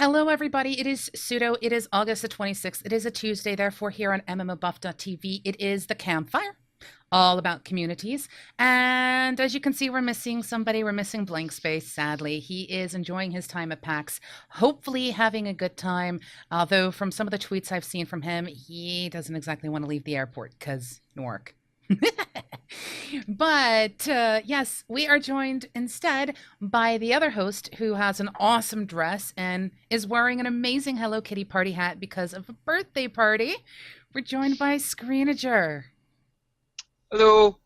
Hello, everybody. It is Pseudo. It is August the 26th. It is a Tuesday, therefore, here on MMOBuff.TV. It is the Campfire, all about communities. And as you can see, we're missing somebody. We're missing Blank Space, sadly. He is enjoying his time at PAX, hopefully having a good time. Although, from some of the tweets I've seen from him, he doesn't exactly want to leave the airport because Newark. But yes, we are joined instead by the other host who has an awesome dress and is wearing an amazing Hello Kitty party hat because of a birthday party. We're joined by Screenager. Hello.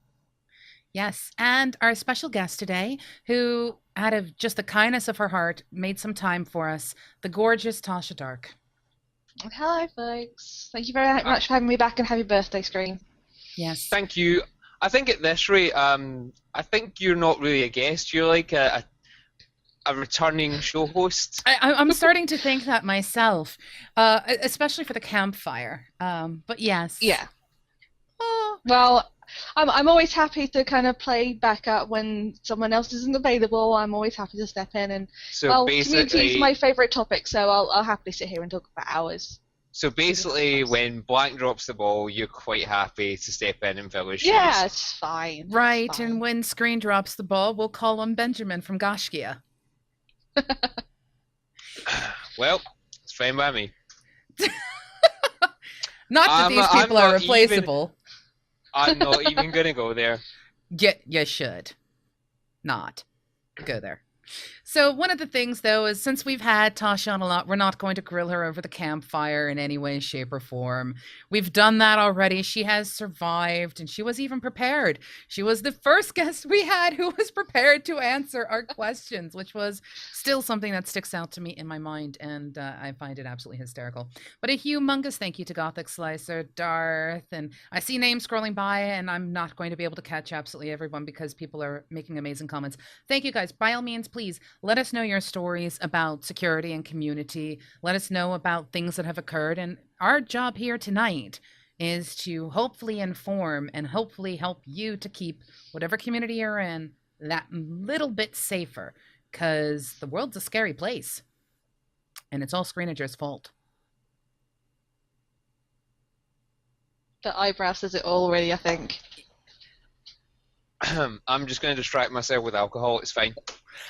Yes, and our special guest today, who out of just the kindness of her heart made some time for us, the gorgeous Tasha Darke. Hello, folks. Thank you very much for having me back, and happy birthday, Screen. Yes. Thank you. I think at this rate, I think you're not really a guest. You're like a returning show host. I'm starting to think that myself, especially for the Campfire. But yes. Yeah. Oh. Well, I'm always happy to kind of play back up when someone else isn't available. I'm always happy to step in, and So community is my favourite topic, so I'll happily sit here and talk for hours. So basically, when Black drops the ball, you're quite happy to step in and fill his shoes. Yeah, it's fine. Right, it's fine. and when Screen drops the ball, we'll call him Benjamin from Goshkia. Well, it's fine by me. Not that these people are replaceable. I'm not even going to go there. You should not go there. So one of the things, though, is since we've had Tasha on a lot, we're not going to grill her over the Campfire in any way, shape, or form. We've done that already. She has survived, and she was even prepared. She was the first guest we had who was prepared to answer our questions, which was still something that sticks out to me in my mind, and I find it absolutely hysterical. But a humongous thank you to Gothic Slicer, Darth, and I see names scrolling by, and I'm not going to be able to catch absolutely everyone because people are making amazing comments. Thank you, guys. By all means, please let us know your stories about security and community. Let us know about things that have occurred. And our job here tonight is to hopefully inform and hopefully help you to keep whatever community you're in that little bit safer, because the world's a scary place. And it's all Screenager's fault. The eyebrow says it all already, I think. I'm just going to distract myself with alcohol. It's fine.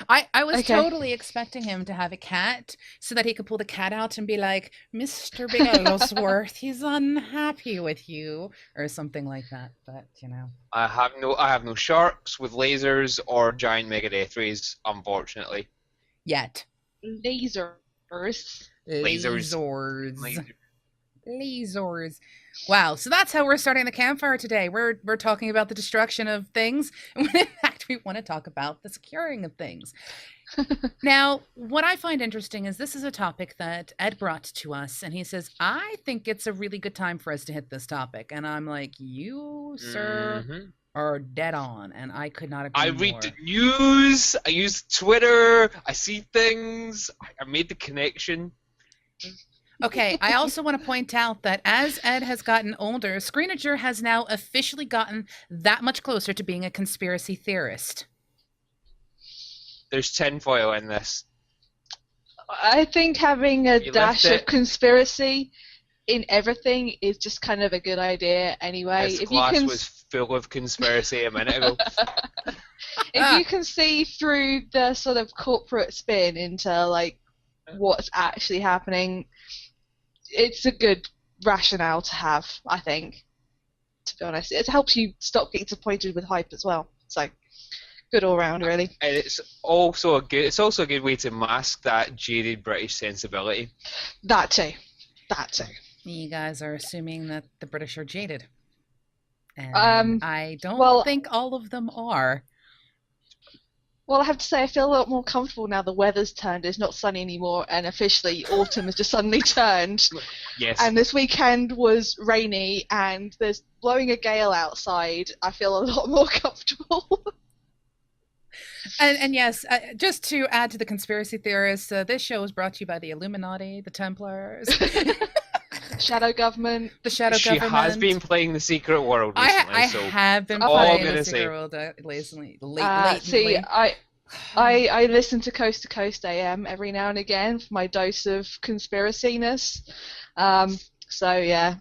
I was Okay. totally expecting him to have a cat so that he could pull the cat out and be like, Mr. Bigglesworth, he's unhappy with you, or something like that. But, you know. I have no sharks with lasers or giant megadeth rays, unfortunately. Yet. Lasers. Lasers. Lasers. Wow, so that's how we're starting the Campfire today. We're talking about the destruction of things, when in fact we want to talk about the securing of things. Now, what I find interesting is this is a topic that Ed brought to us, and he says, I think it's a really good time for us to hit this topic. And I'm like, you, sir, are dead on, and I could not agree more. I read the news, I use Twitter, I see things, I made the connection. Okay, I also want to point out that as Ed has gotten older, Screenager has now officially gotten that much closer to being a conspiracy theorist. There's tinfoil in this. I think having a You dash left of it. conspiracy in everything is just kind of a good idea anyway. This If you glass can was full of conspiracy a minute ago. if you can see through the sort of corporate spin into like what's actually happening, it's a good rationale to have, I think, to be honest. It helps you stop getting disappointed with hype as well. So good all round, really. And it's also a good way to mask that jaded British sensibility. That too. You guys are assuming that the British are jaded. And I don't well- think all of them are. Well, I have to say, I feel a lot more comfortable now the weather's turned. It's not sunny anymore, and officially autumn has just suddenly turned. Yes. And this weekend was rainy, and there's blowing a gale outside. I feel a lot more comfortable. And yes, just to add to the conspiracy theorists, this show is brought to you by the Illuminati, the Templars, Shadow government. the Shadow She Government. has been playing the Secret World recently, I so have been all I'm playing gonna the say. Secret World recently. See, Lately. I listen to Coast AM every now and again for my dose of conspiraciness. So yeah.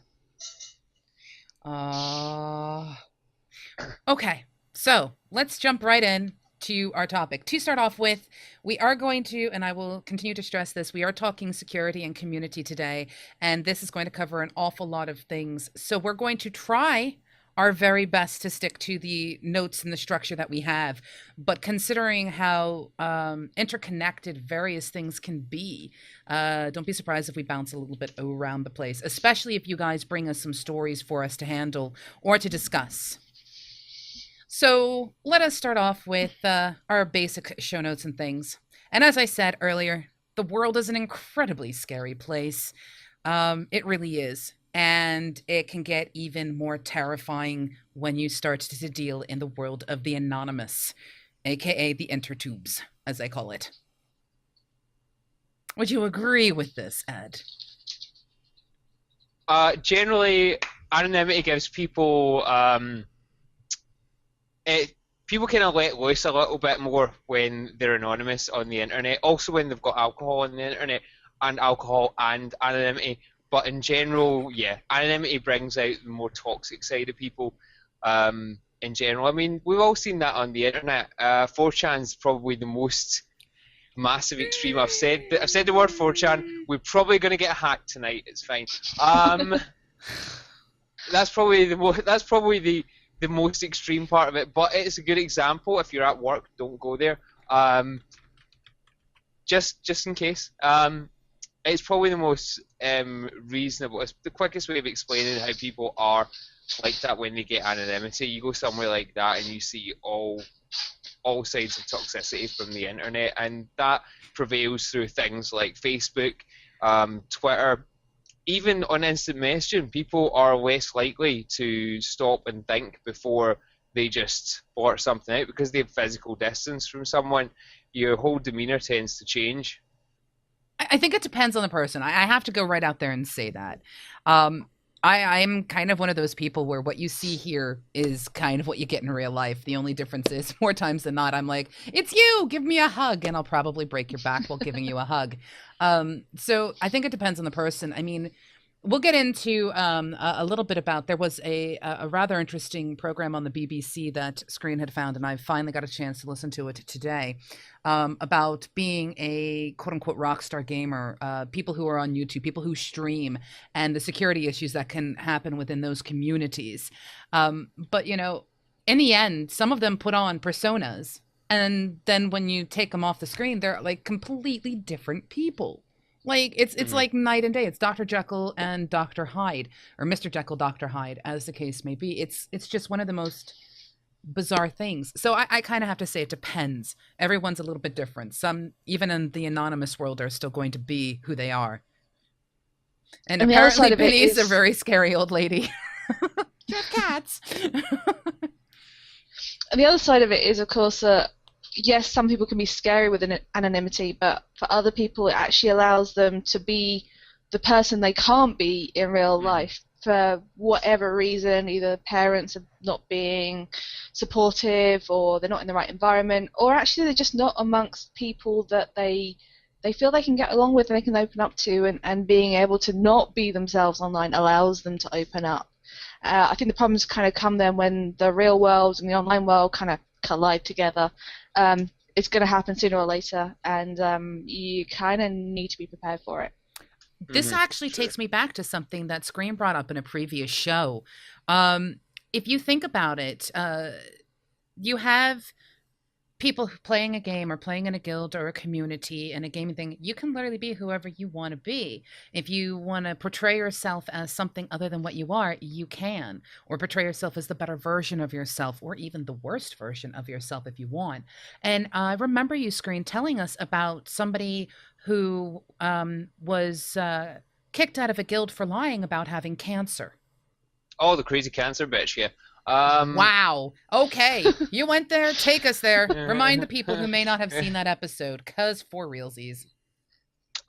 Okay, so let's jump right in to our topic. To start off with, we are going to, and I will continue to stress this, we are talking security and community today, and this is going to cover an awful lot of things. So we're going to try our very best to stick to the notes and the structure that we have. But considering how interconnected various things can be, don't be surprised if we bounce a little bit around the place, especially if you guys bring us some stories for us to handle or to discuss. So let us start off with our basic show notes and things. And as I said earlier, the world is an incredibly scary place. It really is. And it can get even more terrifying when you start to deal in the world of the anonymous, aka the intertubes, as I call it. Would you agree with this, Ed? Generally, anonymity gives people people kind of let loose a little bit more when they're anonymous on the internet. Also, when they've got alcohol on the internet, and alcohol and anonymity. But in general, yeah, anonymity brings out the more toxic side of people. In general, I mean, we've all seen that on the internet. 4chan's probably the most massive extreme. I've said the word 4chan. We're probably going to get hacked tonight. It's fine. That's probably the most extreme part of it. But it's a good example. If you're at work, don't go there. Just in case. It's probably the most reasonable. It's the quickest way of explaining how people are like that when they get anonymity. You go somewhere like that and you see all sides of toxicity from the internet, and that prevails through things like Facebook, Twitter, even on instant messaging. People are less likely to stop and think before they just blurt something out because they have physical distance from someone. Your whole demeanor tends to change. I think it depends on the person. I have to go right out there and say that. I'm kind of one of those people where what you see here is kind of what you get in real life. The only difference is more times than not, I'm like, it's you, give me a hug. And I'll probably break your back while giving you a hug. So I think it depends on the person. I mean, we'll get into a little bit about, there was a rather interesting program on the BBC that Screen had found, and I finally got a chance to listen to it today, about being a quote-unquote rock star gamer, people who are on YouTube, people who stream, and the security issues that can happen within those communities. But, you know, in the end, some of them put on personas, and then when you take them off the screen, they're like completely different people. Like, it's like night and day. It's Dr. Jekyll and Dr. Hyde, or Mr. Jekyll, Dr. Hyde, as the case may be. It's just one of the most bizarre things. So I kind of have to say it depends. Everyone's a little bit different. Some, even in the anonymous world, are still going to be who they are. And apparently Penny's a very scary old lady. You have cats. And the other side of it is, of course, yes, some people can be scary with anonymity, but for other people, it actually allows them to be the person they can't be in real life for whatever reason. Either parents are not being supportive, or they're not in the right environment, or actually they're just not amongst people that they feel they can get along with and they can open up to, and being able to not be themselves online allows them to open up. I think the problems kind of come then when the real world and the online world kind of collide together. It's going to happen sooner or later, and you kind of need to be prepared for it. This actually takes me back to something that Scream brought up in a previous show. If you think about it, you have people playing a game or playing in a guild or a community and a gaming thing. You can literally be whoever you want to be. If you want to portray yourself as something other than what you are, you can. Or portray yourself as the better version of yourself, or even the worst version of yourself if you want. And I remember you, Screen, telling us about somebody who was kicked out of a guild for lying about having cancer. Oh, the crazy cancer bitch, yeah. Wow. Okay. You went there. Take us there. Remind the people who may not have seen that episode, because for realsies.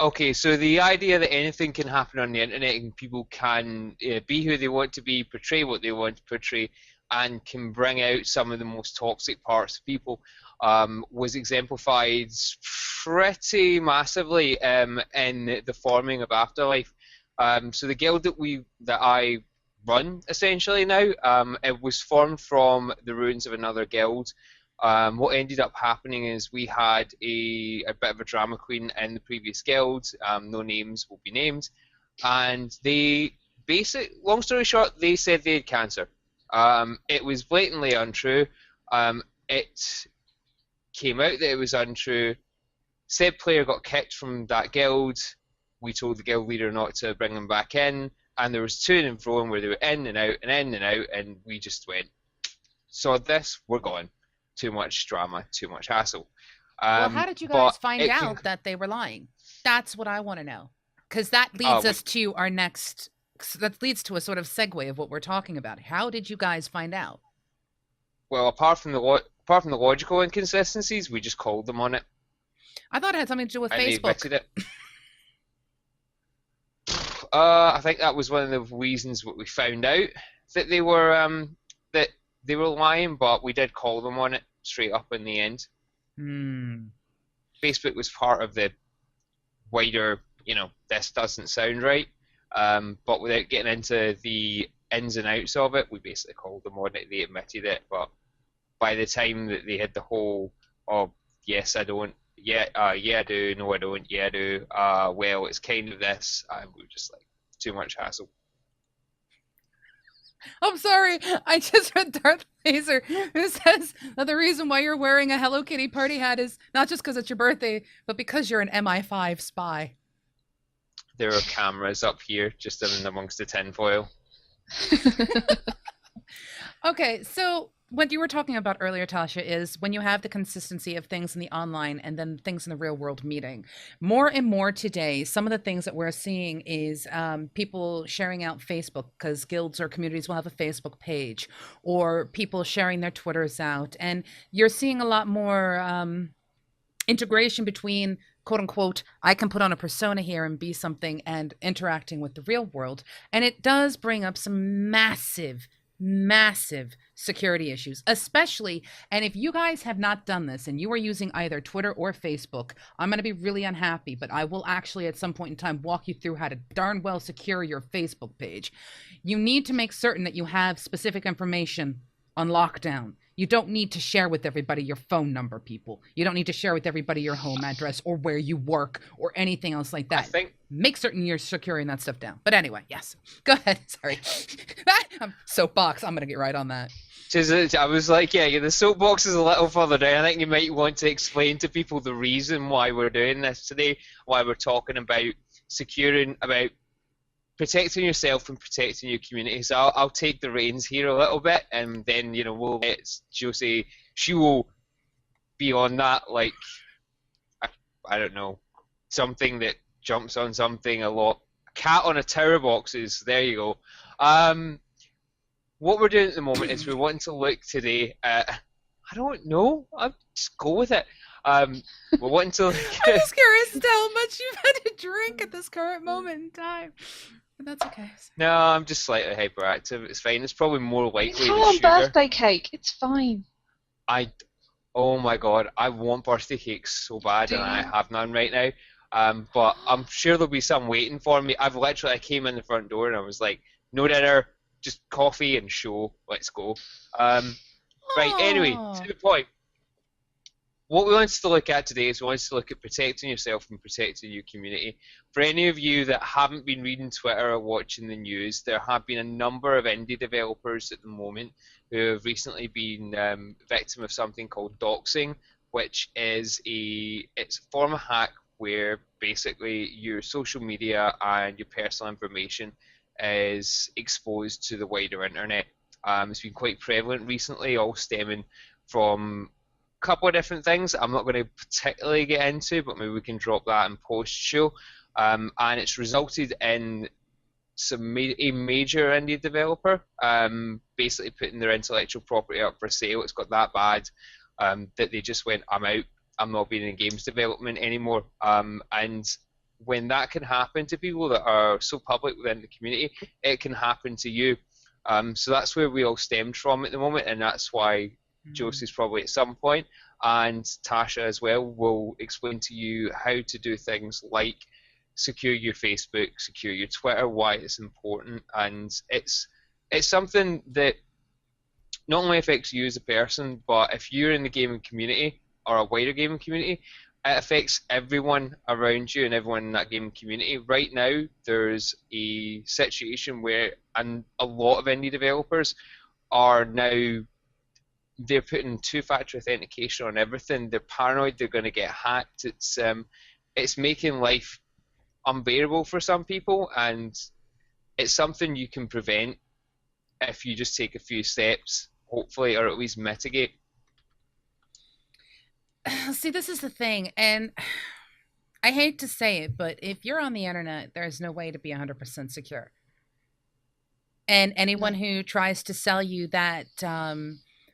Okay, so the idea that anything can happen on the internet and people can be who they want to be, portray what they want to portray, and can bring out some of the most toxic parts of people, was exemplified pretty massively in the forming of Afterlife. So the guild that I run essentially now, it was formed from the ruins of another guild. What ended up happening is we had a bit of a drama queen in the previous guild. No names will be named, and long story short, they said they had cancer. It was blatantly untrue. It came out that it was untrue. Said player got kicked from that guild. We told the guild leader not to bring them back in, and there was to and fro where they were in and out and in and out, and we just went, saw this, we're gone. Too much drama, too much hassle. Well, how did you guys find out that they were lying? That's what I want to know, because that leads us to our next. That leads to a sort of segue of what we're talking about. How did you guys find out? Well, apart from the logical inconsistencies, we just called them on it. I thought it had something to do with and Facebook. They admitted it. I think that was one of the reasons that we found out that they were lying, but we did call them on it straight up in the end. Facebook was part of the wider, this doesn't sound right, but without getting into the ins and outs of it, we basically called them on it. They admitted it, but by the time that they had the whole, oh, yes, I don't, yeah, I do, no, I don't, yeah, I do, well, it's kind of this, we were just like, too much hassle. I'm sorry, I just read Darth Laser, who says that the reason why you're wearing a Hello Kitty party hat is not just because it's your birthday, but because you're an MI5 spy. There are cameras up here, just in amongst the tinfoil. Okay, so what you were talking about earlier, Tasha, is when you have the consistency of things in the online and then things in the real world meeting. More and more today, some of the things that we're seeing is people sharing out Facebook, because guilds or communities will have a Facebook page, or people sharing their Twitters out. And you're seeing a lot more integration between, quote unquote, I can put on a persona here and be something, and interacting with the real world. And it does bring up some massive security issues, especially, and if you guys have not done this and you are using either Twitter or Facebook, I'm going to be really unhappy, but I will actually at some point in time walk you through how to darn well secure your Facebook page. You need to make certain that you have specific information on lockdown. You don't need to share with everybody your phone number, people. You don't need to share with everybody your home address or where you work or anything else like that. Make certain you're securing that stuff down. But anyway, yes. Go ahead. Sorry. Soapbox. I'm going to get right on that. I was like, yeah, the soapbox is a little further down. I think you might want to explain to people the reason why we're doing this today, why we're talking about about protecting yourself and protecting your community. So I'll take the reins here a little bit, and then we'll let Josie. She will be on that, like, I don't know, something that jumps on something a lot. Cat on a tower boxes. There you go. What we're doing at the moment is we're wanting to look today at, I don't know. I'll just go with it. We're wanting to. I'm just curious as to how much you've had to drink at this current moment in time. But that's okay. No, I'm just slightly hyperactive. It's fine. It's probably more likely Come the on, sugar. birthday cake. It's fine. Oh my god, I want birthday cake so bad, and I have none right now. But I'm sure there'll be some waiting for me. I came in the front door and I was like, no dinner, just coffee and show. Let's go. Right. Anyway, to the point. What we wanted to look at today is we wanted to look at protecting yourself and protecting your community. For any of you that haven't been reading Twitter or watching the news, there have been a number of indie developers at the moment who have recently been victim of something called doxing, which is it's a form of hack where basically your social media and your personal information is exposed to the wider internet. It's been quite prevalent recently, all stemming from couple of different things I'm not going to particularly get into, but maybe we can drop that in post-show. And it's resulted in a major indie developer basically putting their intellectual property up for sale. It's got that bad that they just went, I'm out, I'm not being in games development anymore. And when that can happen to people that are so public within the community, it can happen to you. So that's where we all stemmed from at the moment, and that's why Josie's probably at some point, and Tasha as well will explain to you how to do things like secure your Facebook, secure your Twitter, why it's important, and it's something that not only affects you as a person, but if you're in the gaming community or a wider gaming community, it affects everyone around you and everyone in that gaming community. Right now, there's a situation where a lot of indie developers are now, they're putting two-factor authentication on everything. They're paranoid they're going to get hacked. It's making life unbearable for some people, and it's something you can prevent if you just take a few steps, hopefully, or at least mitigate. See, this is the thing, and I hate to say it, but if you're on the internet, there's no way to be 100% secure. And anyone who tries to sell you that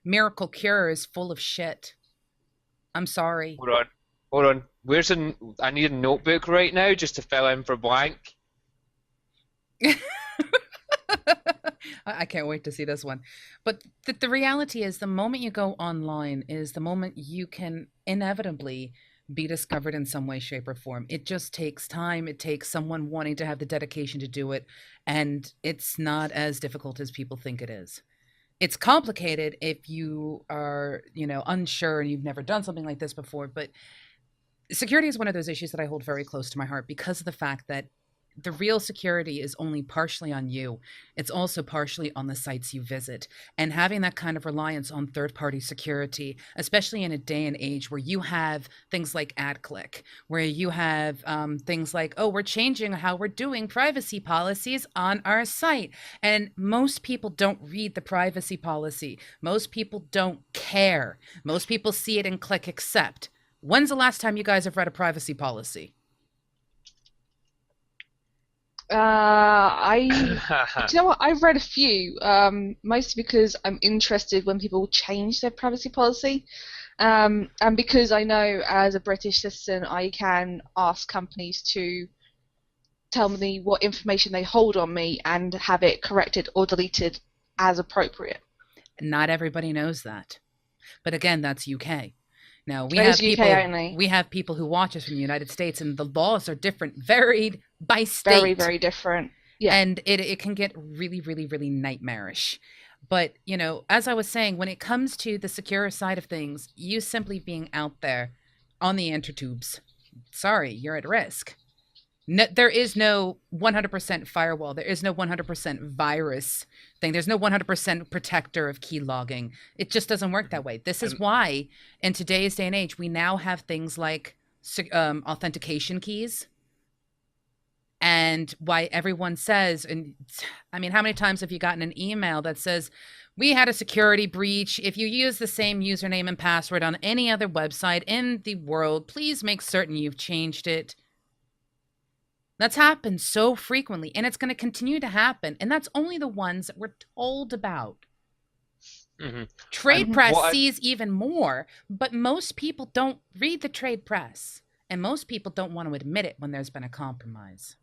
miracle cure is full of shit. I'm sorry. Hold on. I need a notebook right now just to fill in for blank. I can't wait to see this one. But the reality is, the moment you go online is the moment you can inevitably be discovered in some way, shape, or form. It just takes time. It takes someone wanting to have the dedication to do it. And it's not as difficult as people think it is. It's complicated if you are, unsure and you've never done something like this before. But security is one of those issues that I hold very close to my heart, because of the fact that the real security is only partially on you. It's also partially on the sites you visit. And having that kind of reliance on third-party security, especially in a day and age where you have things like AdClick, where you have things like, we're changing how we're doing privacy policies on our site. And most people don't read the privacy policy. Most people don't care. Most people see it and click accept. When's the last time you guys have read a privacy policy? Do you know what? I've read a few, mostly because I'm interested when people change their privacy policy, and because I know as a British citizen I can ask companies to tell me what information they hold on me and have it corrected or deleted as appropriate. Not everybody knows that, but again, that's UK. Now we have people who watch us from the United States, and the laws are different, varied by state. Very, very different. Yeah. And it can get really, really, really nightmarish. But, as I was saying, when it comes to the secure side of things, you simply being out there on the intertubes, sorry, you're at risk. No, there is no 100% firewall. There is no 100% virus thing. There's no 100% protector of key logging. It just doesn't work that way. This is why in today's day and age, we now have things like authentication keys, and why everyone says, and I mean, how many times have you gotten an email that says, we had a security breach. If you use the same username and password on any other website in the world, please make certain you've changed it. That's happened so frequently, and it's going to continue to happen. And that's only the ones that we're told about. Mm-hmm. Trade press sees even more, but most people don't read the trade press, and most people don't want to admit it when there's been a compromise.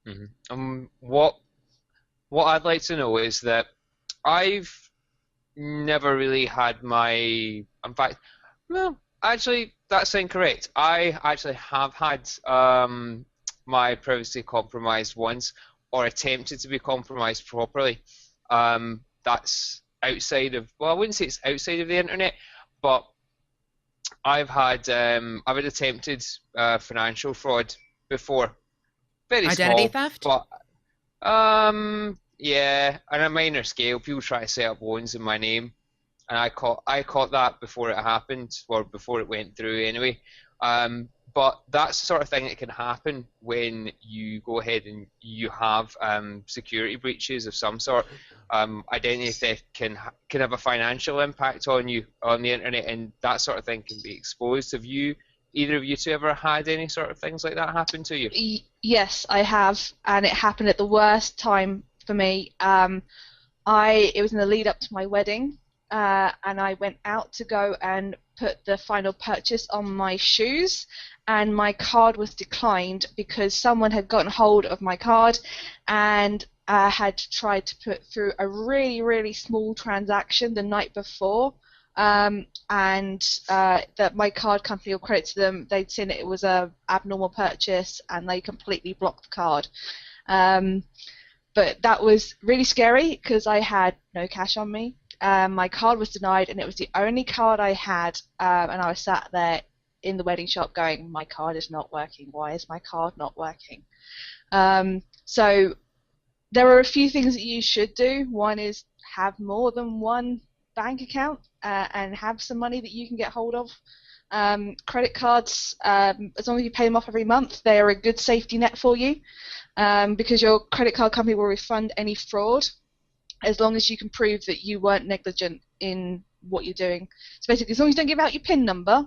Mm-hmm. What I'd like to know is that I've never really had in fact, well, actually, that's incorrect. I actually have had my privacy compromised once, or attempted to be compromised properly. That's outside of, well, I wouldn't say it's outside of the internet, but I've had attempted financial fraud before. Very Identity small, theft? But yeah, on a minor scale, people try to set up loans in my name, and I caught that before it happened, or before it went through anyway. But that's the sort of thing that can happen when you go ahead and you have security breaches of some sort. Identity theft can have a financial impact on you on the internet, and that sort of thing can be exposed. Have either of you two ever had any sort of things like that happen to you? Yes, I have, and it happened at the worst time for me. It was in the lead up to my wedding, and I went out to go and put the final purchase on my shoes, and my card was declined because someone had gotten hold of my card and had tried to put through a really, really small transaction the night before, and that my card company will credit to them. They'd seen it was a abnormal purchase, and they completely blocked the card. But that was really scary because I had no cash on me. My card was denied, and it was the only card I had, and I was sat there in the wedding shop going, my card is not working. Why is my card not working? So there are a few things that you should do. One is have more than one bank account and have some money that you can get hold of. Credit cards, as long as you pay them off every month, they are a good safety net for you, because your credit card company will refund any fraud as long as you can prove that you weren't negligent in what you're doing. So basically, as long as you don't give out your PIN number,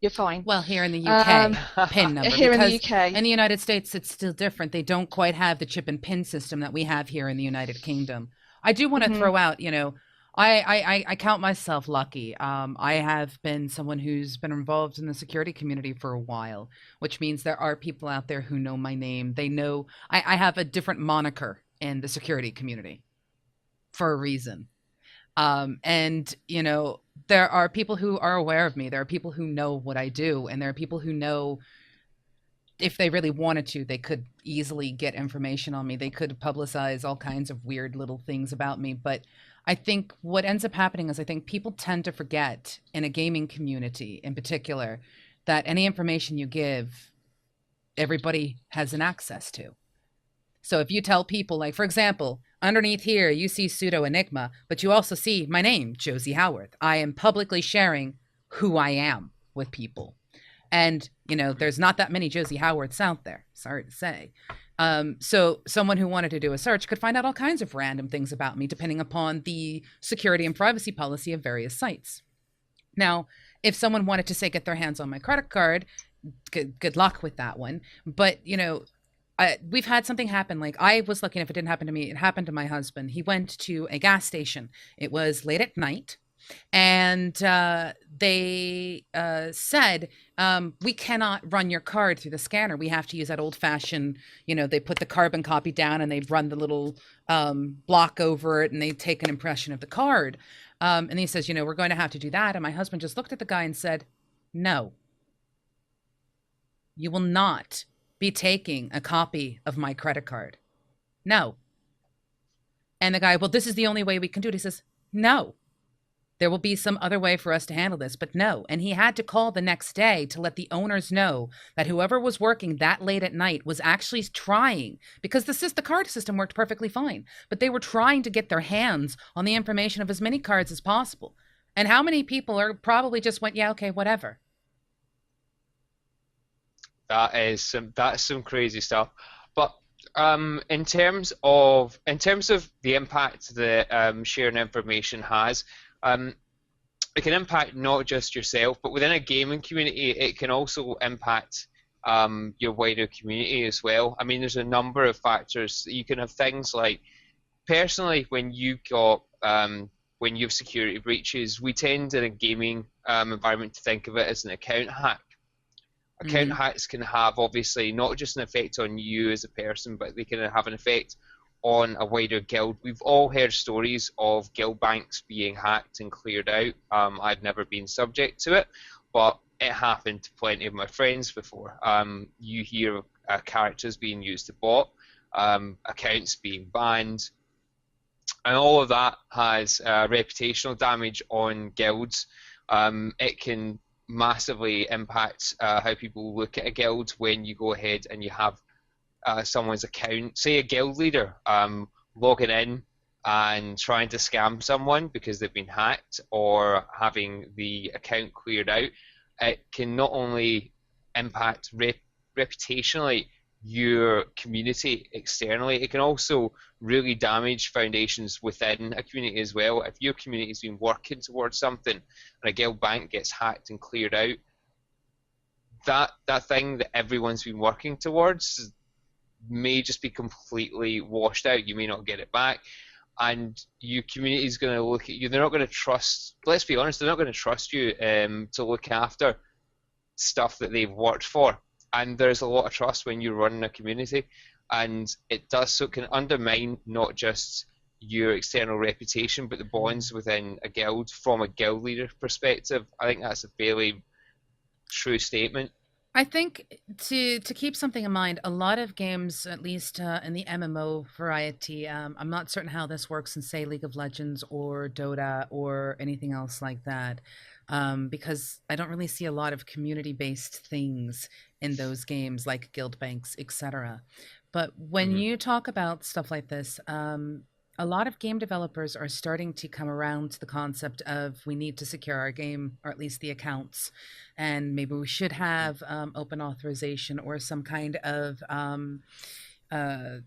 you're fine. Well, here in the UK, PIN number. Here in the because UK. In the United States, it's still different. They don't quite have the chip and PIN system that we have here in the United Kingdom. I do want to throw out, I count myself lucky. I have been someone who's been involved in the security community for a while, which means there are people out there who know my name. They know I have a different moniker in the security community for a reason. And there are people who are aware of me. There are people who know what I do, and there are people who know if they really wanted to, they could easily get information on me. They could publicize all kinds of weird little things about me. But I think what ends up happening is I think people tend to forget, in a gaming community in particular, that any information you give, everybody has an access to. So if you tell people, like, for example, underneath here, you see Pseudo Enigma, but you also see my name, Josie Howarth. I am publicly sharing who I am with people. And, there's not that many Josie Howarths out there, sorry to say. So someone who wanted to do a search could find out all kinds of random things about me, depending upon the security and privacy policy of various sites. Now, if someone wanted to, say, get their hands on my credit card, good luck with that one. But, we've had something happen. Like, I was lucky enough, it didn't happen to me. It happened to my husband. He went to a gas station. It was late at night. And they said, we cannot run your card through the scanner. We have to use that old-fashioned, they put the carbon copy down and they run the little block over it and they take an impression of the card. And he says, we're going to have to do that. And my husband just looked at the guy and said, no, you will not be taking a copy of my credit card. No. And the guy, well, this is the only way we can do it. He says, no. There will be some other way for us to handle this, but no. And he had to call the next day to let the owners know that whoever was working that late at night was actually trying, because the card system worked perfectly fine, but they were trying to get their hands on the information of as many cards as possible. And how many people are probably just went, yeah, okay, whatever. That's some crazy stuff. But in terms of the impact that sharing information has, it can impact not just yourself, but within a gaming community, it can also impact your wider community as well. I mean, there's a number of factors. You can have things like, personally, when you have security breaches, we tend in a gaming environment to think of it as an account hack. Account hacks can have, obviously, not just an effect on you as a person, but they can have an effect on a wider guild. We've all heard stories of guild banks being hacked and cleared out. I've never been subject to it, but it happened to plenty of my friends before. You hear characters being used to bot, accounts being banned, and all of that has reputational damage on guilds. It can massively impact how people look at a guild when you go ahead and you have someone's account, say a guild leader, logging in and trying to scam someone because they've been hacked, or having the account cleared out. It can not only impact reputationally your community externally, it can also really damage foundations within a community as well. If your community's been working towards something and a guild bank gets hacked and cleared out, that thing that everyone's been working towards may just be completely washed out. You may not get it back, and your community is going to look at you. They're not going to trust, let's be honest, they're not going to trust you to look after stuff that they've worked for. and there's a lot of trust when you're running a community, and it can undermine not just your external reputation, but the bonds within a guild from a guild leader perspective. I think that's a fairly true statement. I think to keep something in mind, a lot of games, at least in the MMO variety, I'm not certain how this works in, say, League of Legends or Dota or anything else like that, because I don't really see a lot of community-based things in those games like guild banks, etc. But when you talk about stuff like this, a lot of game developers are starting to come around to the concept of we need to secure our game, or at least the accounts, and maybe we should have open authorization or some kind of uh,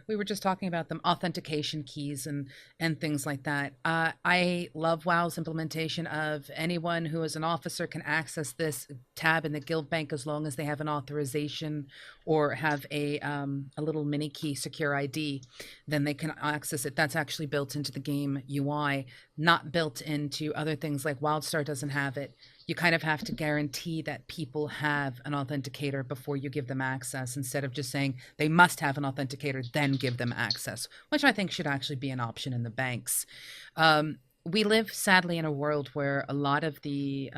we were just talking about them, authentication keys and things like that. I love WoW's implementation of anyone who is an officer can access this tab in the guild bank as long as they have an authorization or have a little mini key secure ID, then they can access it. That's actually built into the game UI, not built into other things like WildStar doesn't have it. You kind of have to guarantee that people have an authenticator before you give them access, instead of just saying they must have an authenticator, then give them access, which I think should actually be an option in the banks. We live, sadly, in a world where a lot of the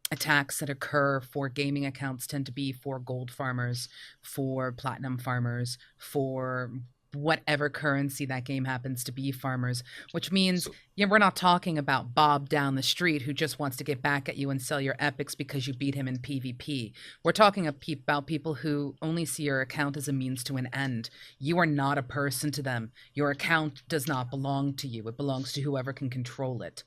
attacks that occur for gaming accounts tend to be for gold farmers, for platinum farmers, for whatever currency that game happens to be farmers, which means we're not talking about Bob down the street who just wants to get back at you and sell your epics because you beat him in PvP. We're talking about people who only see your account as a means to an end. You are not a person to them. Your account does not belong to you. It belongs to whoever can control it.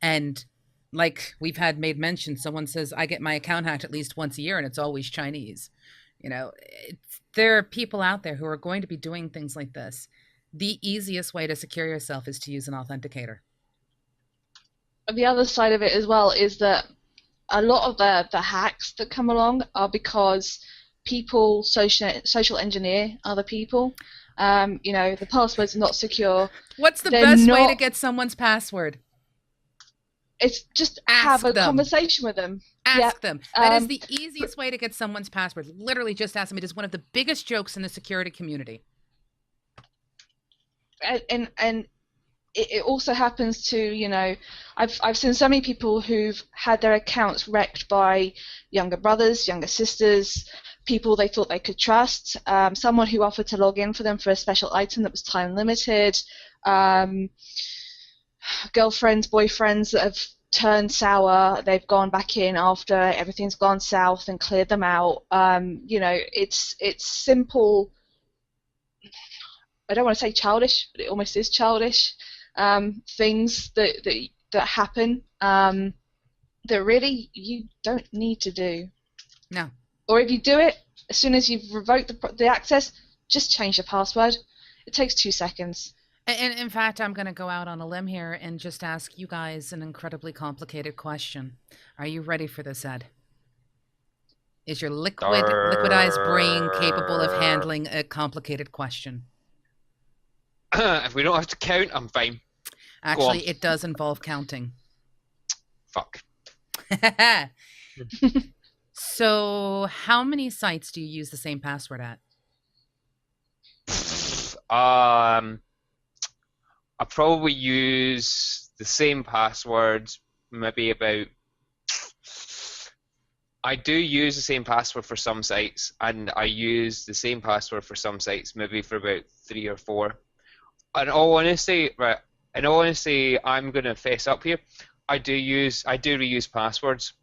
And like we've had made mention, someone says, I get my account hacked at least once a year and it's always Chinese. There are people out there who are going to be doing things like this. The easiest way to secure yourself is to use an authenticator. The other side of it as well is that a lot of the hacks that come along are because people social engineer other people. The password's not secure. What's the best way to get someone's password? It's just have a conversation with them. Ask them. That is the easiest way to get someone's password. Literally just ask them. It is one of the biggest jokes in the security community. And it also happens to, I've seen so many people who've had their accounts wrecked by younger brothers, younger sisters, people they thought they could trust, someone who offered to log in for them for a special item that was time limited, girlfriends, boyfriends that have turned sour, they've gone back in after everything's gone south and cleared them out. It's simple. I don't want to say childish, but it almost is childish. Things that happen that really you don't need to do. No. Or if you do it, as soon as you've revoked the access, just change the password. It takes 2 seconds. And in fact, I'm going to go out on a limb here and just ask you guys an incredibly complicated question. Are you ready for this, Ed? Is your liquidized brain capable of handling a complicated question? If we don't have to count, I'm fine. Actually, it does involve counting. Fuck. So, how many sites do you use the same password at? I probably use the same password maybe about... I do use the same password for some sites, and I use the same password for some sites maybe for about 3 or 4. In all honesty, I'm going to fess up here. I do reuse passwords,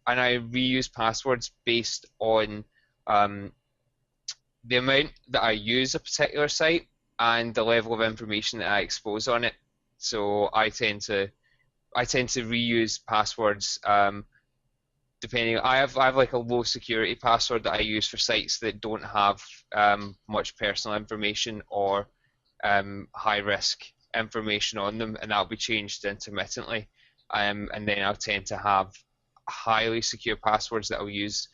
and I reuse passwords based on the amount that I use a particular site and the level of information that I expose on it. So I tend to reuse passwords depending. I have like a low security password that I use for sites that don't have much personal information or high risk information on them, and that'll be changed intermittently. And then I'll tend to have highly secure passwords that I'll use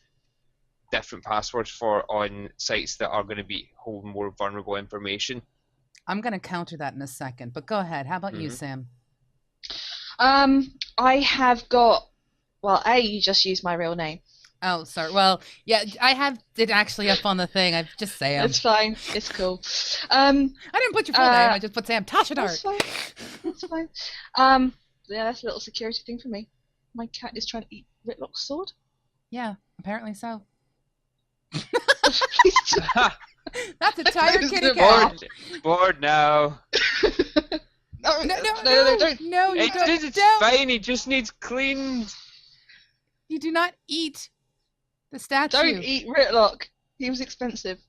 different passwords for on sites that are going to be holding more vulnerable information. I'm going to counter that in a second, but go ahead. How about you, Sam? I have got, you just used my real name. Oh, sorry. Well, yeah, I have it actually up on the thing. I've just Sam. It's fine. It's cool. I didn't put your full name. I just put Sam. Tasha That's Darke. fine. That's fine. Yeah, that's a little security thing for me. My cat is trying to eat Ritlock's sword. Yeah, apparently so. Please don't. That's a tired kitty Bored. cat. Bored now. No, No, don't. you It's don't. fine. He just needs cleaned. You do not eat the statue. Don't eat Ritlock. He was expensive.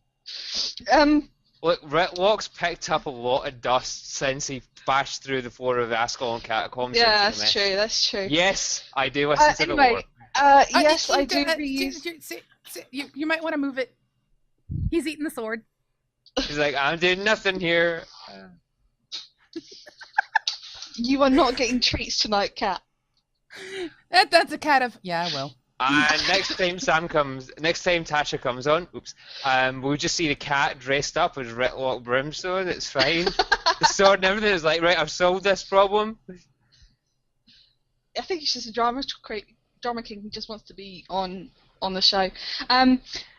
Look, Ritlock's picked up a lot of dust since he bashed through the floor of the Ascalon catacombs. Yeah, into the that's mess. true. That's true. Yes, I do listen to the Anyway, lore. yes, I do reuse. You might want to move it. He's eating the sword. He's like, I'm doing nothing here. You are not getting treats tonight, cat. That's a cat of. Yeah, I will. And next time Tasha comes on, we'll just see the cat dressed up as Ritlock Brimstone. It's fine. The sword and everything is like, right, I've solved this problem. I think he's just a drama king who just wants to be on the show.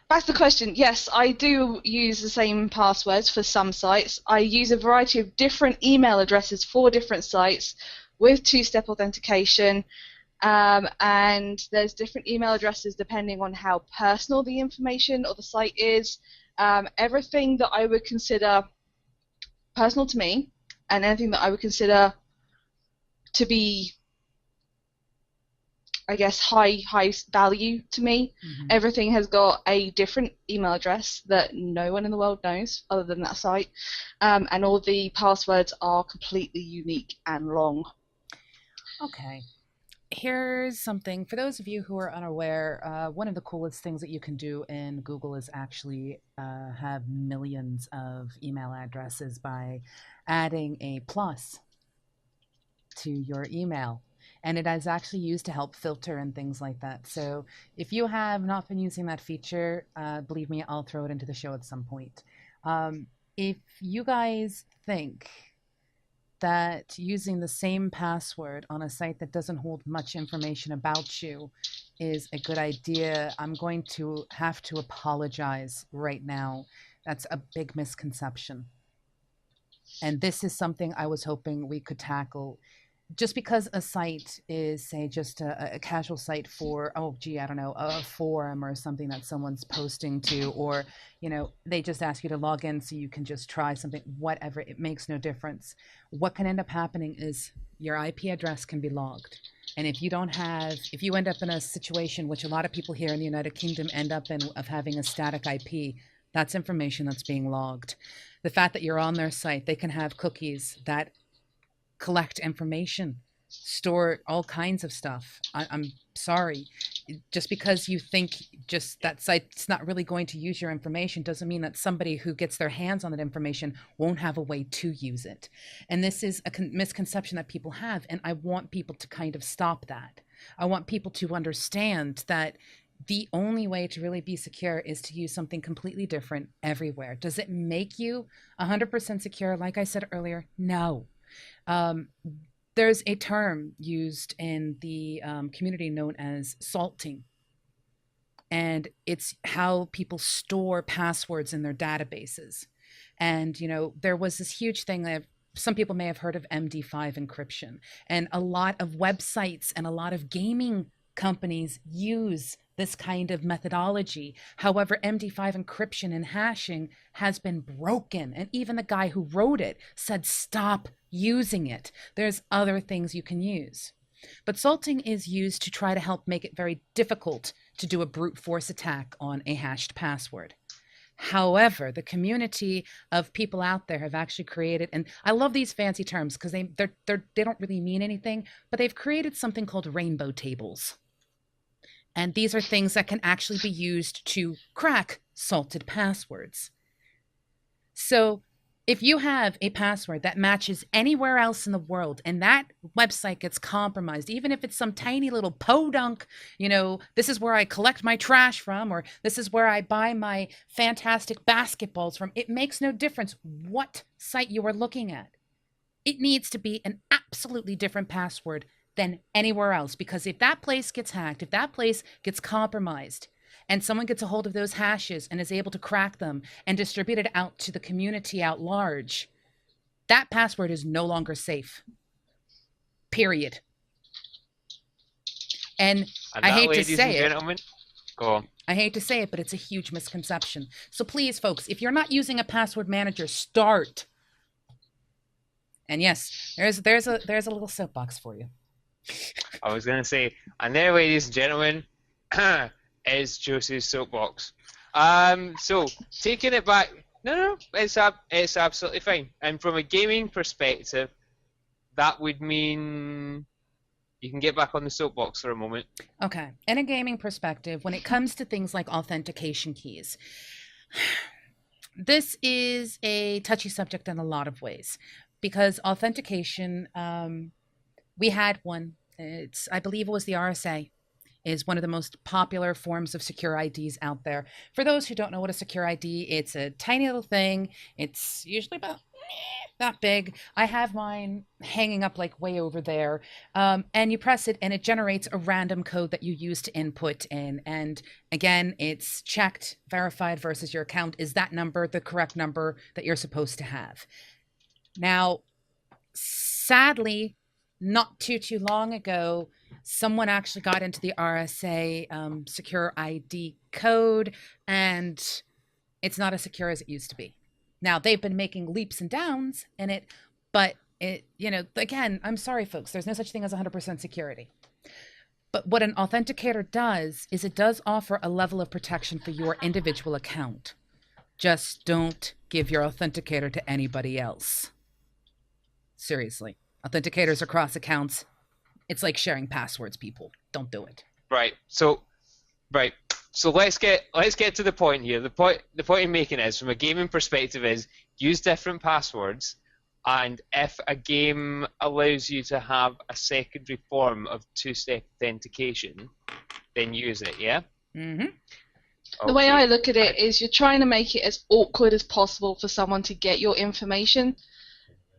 Back to the question. Yes, I do use the same passwords for some sites. I use a variety of different email addresses for different sites with two-step authentication. And there's different email addresses depending on how personal the information or the site is. Everything that I would consider personal to me and anything that I would consider to be, I guess, high value to me, everything has got a different email address that no one in the world knows other than that site. And all the passwords are completely unique and long. Okay. Here's something. For those of you who are unaware, one of the coolest things that you can do in Google is actually have millions of email addresses by adding a plus to your email. And it is actually used to help filter and things like that. So if you have not been using that feature, believe me, I'll throw it into the show at some point. If you guys think that using the same password on a site that doesn't hold much information about you is a good idea, I'm going to have to apologize right now. That's a big misconception. And this is something I was hoping we could tackle. Just because a site is, say, just a casual site for, I don't know, a forum or something that someone's posting to, or, they just ask you to log in so you can just try something, whatever, it makes no difference. What can end up happening is your IP address can be logged. And if you end up in a situation, which a lot of people here in the United Kingdom end up in, of having a static IP, that's information that's being logged. The fact that you're on their site, they can have cookies that collect information, store all kinds of stuff. I'm sorry. Just because you think just that site's not really going to use your information doesn't mean that somebody who gets their hands on that information won't have a way to use it. And this is a misconception that people have, and I want people to kind of stop that. I want people to understand that the only way to really be secure is to use something completely different everywhere. Does it make you 100% secure? Like I said earlier, no. There's a term used in the community known as salting. And it's how people store passwords in their databases. And, there was this huge thing that some people may have heard of MD5 encryption. And a lot of websites and a lot of gaming companies use this kind of methodology. However, MD5 encryption and hashing has been broken. And even the guy who wrote it said, stop using it. There's other things you can use. But salting is used to try to help make it very difficult to do a brute force attack on a hashed password. However, the community of people out there have actually created, and I love these fancy terms because they don't really mean anything, but they've created something called rainbow tables. And these are things that can actually be used to crack salted passwords. So if you have a password that matches anywhere else in the world and that website gets compromised, even if it's some tiny little podunk, this is where I collect my trash from, or this is where I buy my fantastic basketballs from, it makes no difference what site you are looking at. It needs to be an absolutely different password than anywhere else, because if that place gets hacked, if that place gets compromised, and someone gets a hold of those hashes and is able to crack them and distribute it out to the community at large, that password is no longer safe. Period. And I that, hate to ladies say and it. gentlemen, go on. I hate to say it, but it's a huge misconception. So please, folks, if you're not using a password manager, start. And yes, there's a little soapbox for you. I was gonna say, and there, ladies and gentlemen, is Josie's soapbox. So taking it back, no, it's absolutely fine. And from a gaming perspective, that would mean you can get back on the soapbox for a moment. Okay. In a gaming perspective, when it comes to things like authentication keys, this is a touchy subject in a lot of ways, because authentication, we had one. I believe it was the RSA, is one of the most popular forms of secure IDs out there. For those who don't know what a secure ID, it's a tiny little thing. It's usually about that big. I have mine hanging up like way over there. And you press it and it generates a random code that you use to input in. And again, it's checked, verified versus your account. Is that number the correct number that you're supposed to have? Now, sadly, not too long ago, someone actually got into the RSA secure ID code, and it's not as secure as it used to be. Now, they've been making leaps and downs in it, but it, again, I'm sorry, folks, there's no such thing as 100% security. But what an authenticator does is it does offer a level of protection for your individual account. Just don't give your authenticator to anybody else. Seriously. Authenticators across accounts, it's like sharing passwords, people. Don't do it. Right. So let's get to the point here. The point I'm making is, from a gaming perspective, is use different passwords, and if a game allows you to have a secondary form of two-step authentication, then use it. Yeah. Mm-hmm. The way I look at it is, you're trying to make it as awkward as possible for someone to get your information.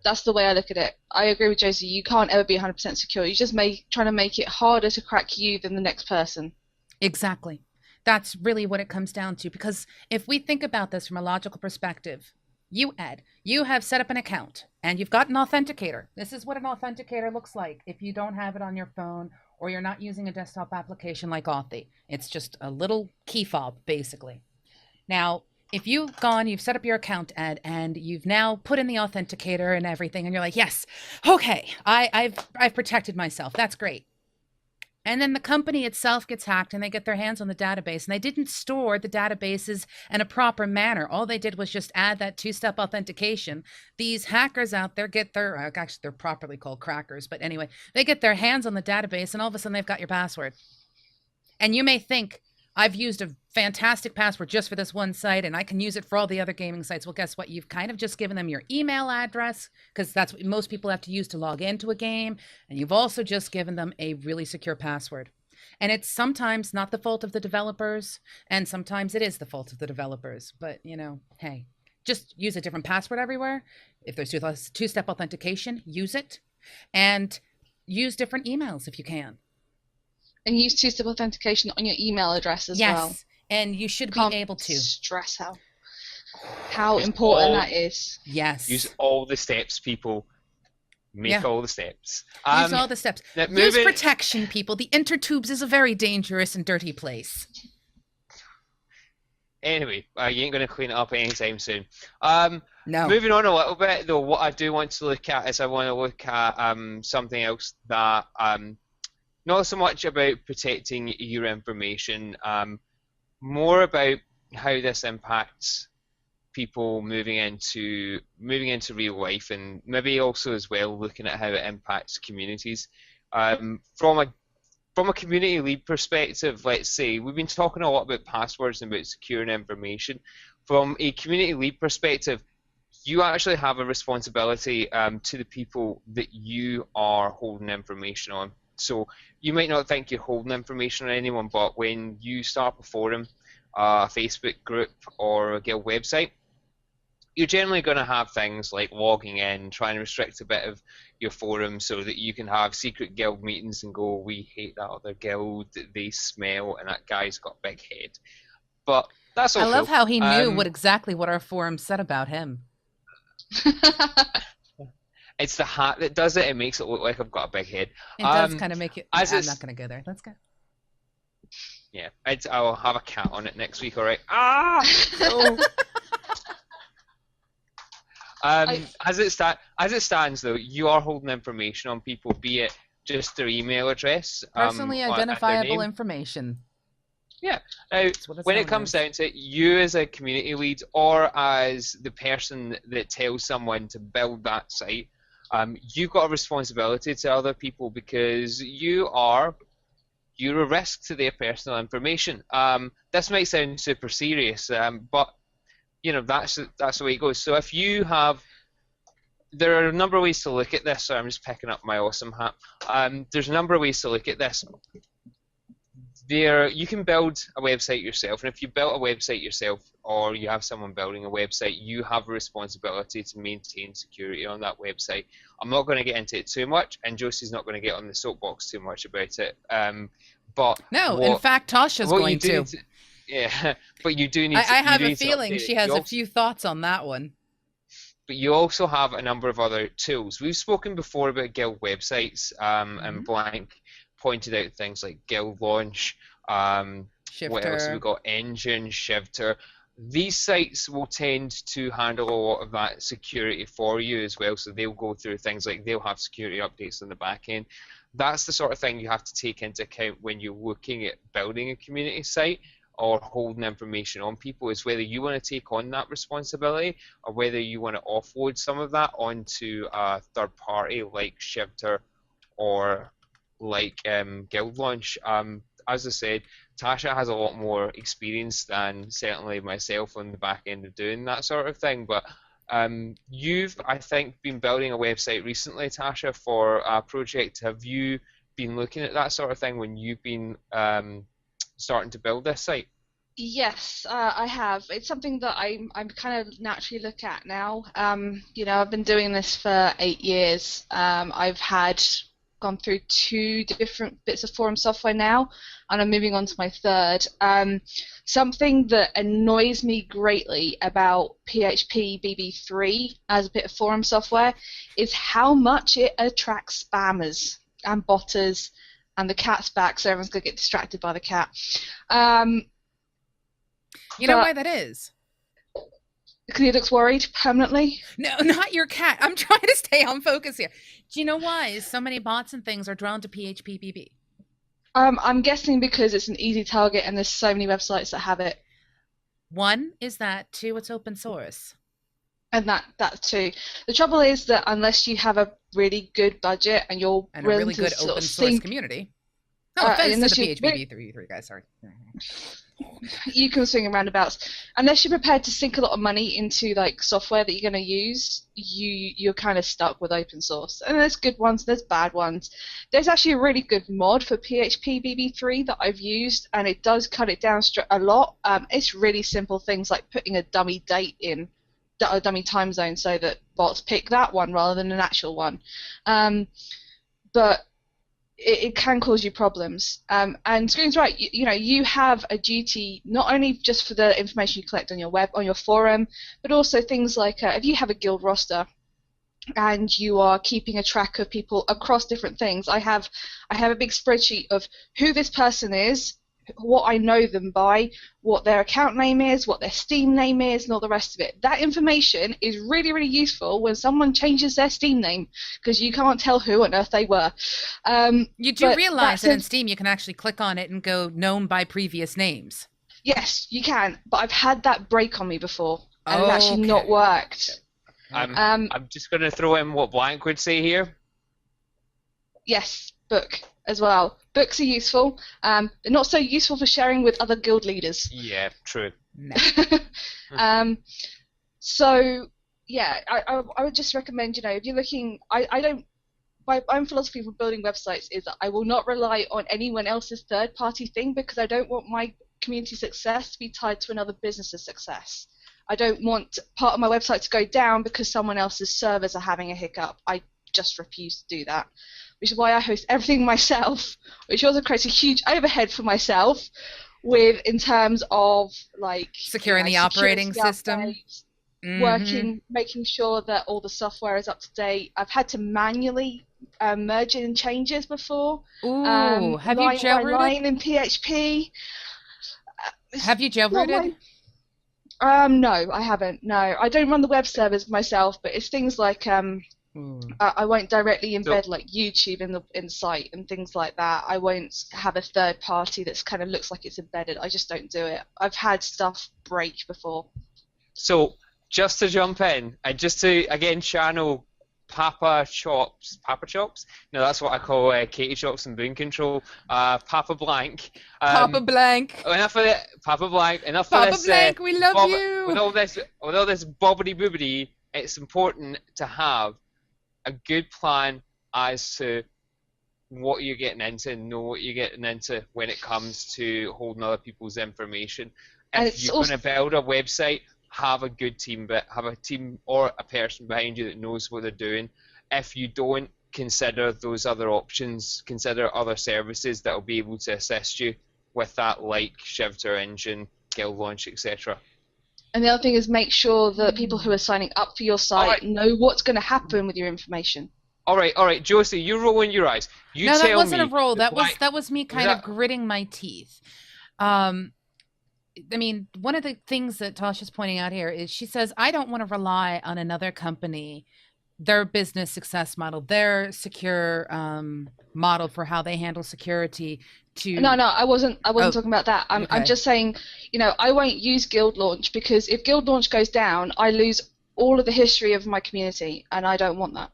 That's the way I look at it. I agree with Josie. You can't ever be 100% secure. You're just trying to make it harder to crack you than the next person. Exactly. That's really what it comes down to. Because if we think about this from a logical perspective, you, Ed, you have set up an account and you've got an authenticator. This is what an authenticator looks like if you don't have it on your phone or you're not using a desktop application like Authy. It's just a little key fob, basically. Now, if you've set up your account, Ed, and you've now put in the authenticator and everything, and you're like, yes, okay, I've protected myself. That's great. And then the company itself gets hacked and they get their hands on the database, and they didn't store the databases in a proper manner. All they did was just add that two-step authentication. These hackers out there get their, actually they're properly called crackers, but anyway, they get their hands on the database and all of a sudden they've got your password. And you may think, I've used a fantastic password just for this one site and I can use it for all the other gaming sites. Well, guess what? You've kind of just given them your email address, because that's what most people have to use to log into a game. And you've also just given them a really secure password. And it's sometimes not the fault of the developers, and sometimes it is the fault of the developers. But, hey, just use a different password everywhere. If there's two-step authentication, use it. And use different emails if you can. And use two-step authentication on your email address as well. Yes, and you should be able to. Stress how important that is. Yes. Use all the steps, people. Make all the steps. Use all the steps. Use protection, people. The intertubes is a very dangerous and dirty place. Anyway, you ain't going to clean it up anytime soon. No. Moving on a little bit, though, what I do want to look at is I want to look at something else that... not so much about protecting your information, more about how this impacts people moving into real life, and maybe also as well looking at how it impacts communities. From a community lead perspective, let's say, we've been talking a lot about passwords and about securing information. From a community lead perspective, you actually have a responsibility to the people that you are holding information on. So you might not think you're holding information on anyone, but when you start up a forum, a Facebook group, or a guild website, you're generally going to have things like logging in, trying to restrict a bit of your forum so that you can have secret guild meetings and go, we hate that other guild, they smell, and that guy's got a big head. But that's all I love cool. how he knew exactly what our forum said about him. It's the hat that does it. It makes it look like I've got a big head. It does kind of make it. I'm it's- not going to go there. Let's go. Yeah, I'll have a cat on it next week, alright? Ah! No! As it stands, though, you are holding information on people, be it just their email address. Personally and their identifiable name. information. Yeah. Now, when it comes down to it, you as a community lead or as the person that tells someone to build that site, you've got a responsibility to other people because you're a risk to their personal information. This might sound super serious, but you know that's the way it goes. So if you have, there are a number of ways to look at this. So I'm just picking up my awesome hat. There's a number of ways to look at this. You can build a website yourself, and if you built a website yourself or you have someone building a website, you have a responsibility to maintain security on that website. I'm not going to get into it too much, and Josie's not going to get on the soapbox too much about it. But no, in fact, Tasha's going to. Yeah, but you do need. I have a feeling she has a few thoughts on that one. But you also have a number of other tools. We've spoken before about guild websites, and Blank pointed out things like Guild Launch. Shifter. What else have we got? Engine, Shifter. These sites will tend to handle a lot of that security for you as well. So they'll go through things like they'll have security updates on the back end. That's the sort of thing you have to take into account when you're looking at building a community site or holding information on people, is whether you want to take on that responsibility or whether you want to offload some of that onto a third party like Shifter or like Guild Launch. As I said, Tasha has a lot more experience than certainly myself on the back end of doing that sort of thing, but you've, I think, been building a website recently, Tasha, for a project. Have you been looking at that sort of thing when you've been starting to build this site? Yes, I have. It's something that I'm kind of naturally look at now. You know, I've been doing this for 8 years. I've gone through 2 different bits of forum software now, and I'm moving on to my 3rd. Something that annoys me greatly about PHP BB3 as a bit of forum software is how much it attracts spammers and botters, and the cat's back, so everyone's going to get distracted by the cat. You know why that is? Because he looks worried permanently? No, not your cat. I'm trying to stay on focus here. Do you know why so many bots and things are drawn to PHP BB? I'm guessing because it's an easy target and there's so many websites that have it. 1 is that, 2, it's open source. And that too. The trouble is that unless you have a really good budget and you're and a really good open source community. No offense to the PHP BB3 guys, sorry. You can swing around roundabouts. Unless you're prepared to sink a lot of money into like software that you're going to use, you're kind of stuck with open source. And there's good ones, there's bad ones. There's actually a really good mod for PHP BB3 that I've used, and it does cut it down a lot. It's really simple things like putting a dummy date in, a dummy time zone, so that bots pick that one rather than an actual one. But it can cause you problems. And Screen's right. You know, you have a duty not only just for the information you collect on your forum, but also things like if you have a guild roster and you are keeping a track of people across different things. I have a big spreadsheet of who this person is, what I know them by, what their account name is, what their Steam name is, and all the rest of it. That information is really, really useful when someone changes their Steam name, because you can't tell who on earth they were. You do realize that in Steam you can actually click on it and go known by previous names. Yes, you can, but I've had that break on me before, and it's actually not worked. I'm just going to throw in what Blank would say here. Yes, book as well. Books are useful. They're not so useful for sharing with other guild leaders. Yeah, true. So yeah, I would just recommend, you know, if you're looking, my own philosophy for building websites is that I will not rely on anyone else's third-party thing, because I don't want my community success to be tied to another business's success. I don't want part of my website to go down because someone else's servers are having a hiccup. I just refuse to do that, which is why I host everything myself, which also creates a huge overhead for myself in terms of like Securing the operating system. Updates, making sure that all the software is up to date. I've had to manually merge in changes before. Ooh, have you jailrooted? Line in PHP. Have you jailrooted? No, I haven't. No, I don't run the web servers myself, but it's things like I won't directly embed like YouTube in the site and things like that. I won't have a third party that's kind of looks like it's embedded. I just don't do it. I've had stuff break before. So just to jump in and just to again channel Papa Chops. No, that's what I call Katie Chops and Boon Control. Papa Blank. Papa Blank. Enough of it. Papa Blank. Enough Papa of this. Blank, we love you. With all this bobbity boobity, it's important to have a good plan as to what you're getting into and know what you're getting into when it comes to holding other people's information. If you're going to build a website, have a good team, but have a team or a person behind you that knows what they're doing. If you don't, consider those other options, consider other services that will be able to assist you with that, like Shivter Engine, Guild Launch, etc. And the other thing is make sure that people who are signing up for your site know what's going to happen with your information. All right, Josie, you're rolling your eyes. No, that wasn't a roll. That was me kind of gritting my teeth. I mean, one of the things that Tasha's pointing out here is she says, I don't want to rely on another company, their business success model, their secure model for how they handle security to... No, I wasn't talking about that. I'm just saying, I won't use Guild Launch because if Guild Launch goes down, I lose all of the history of my community, and I don't want that.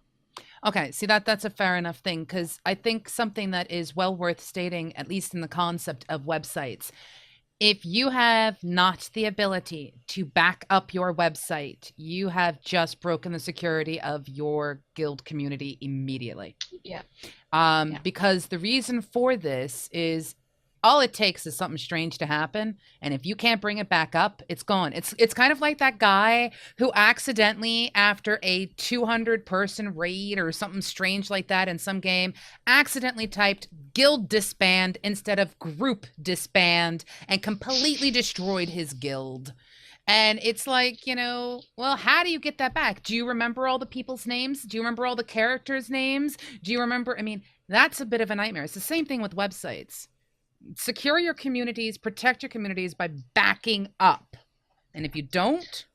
Okay, see, that's a fair enough thing, because I think something that is well worth stating, at least in the concept of websites, if you have not the ability to back up your website, you have just broken the security of your guild community immediately. Yeah. Because the reason for this is all it takes is something strange to happen, and if you can't bring it back up, it's gone. It's kind of like that guy who accidentally, after a 200-person raid or something strange like that in some game, accidentally typed guild disband instead of group disband and completely destroyed his guild. And it's like, well, how do you get that back? Do you remember all the people's names? Do you remember all the characters' names? Do you remember? I mean, that's a bit of a nightmare. It's the same thing with websites. Secure your communities, protect your communities by backing up. And if you don't,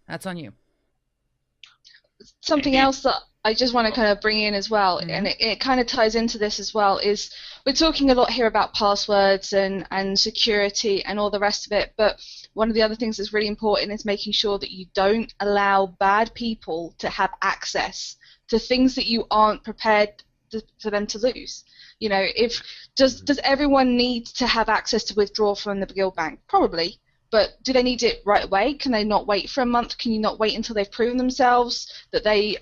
that's on you. Something else that I just want to kind of bring in as well, and it kind of ties into this as well, is we're talking a lot here about passwords and security and all the rest of it, but one of the other things that's really important is making sure that you don't allow bad people to have access to things that you aren't prepared for them to lose. Does everyone need to have access to withdraw from the guild bank? Probably, but do they need it right away? Can they not wait for a month? Can you not wait until they've proven themselves that they're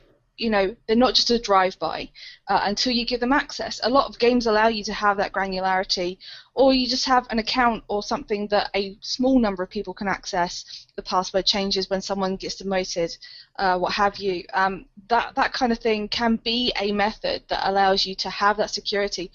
not just a drive-by until you give them access? A lot of games allow you to have that granularity, or you just have an account or something that a small number of people can access. The password changes when someone gets demoted, what have you. That kind of thing can be a method that allows you to have that security.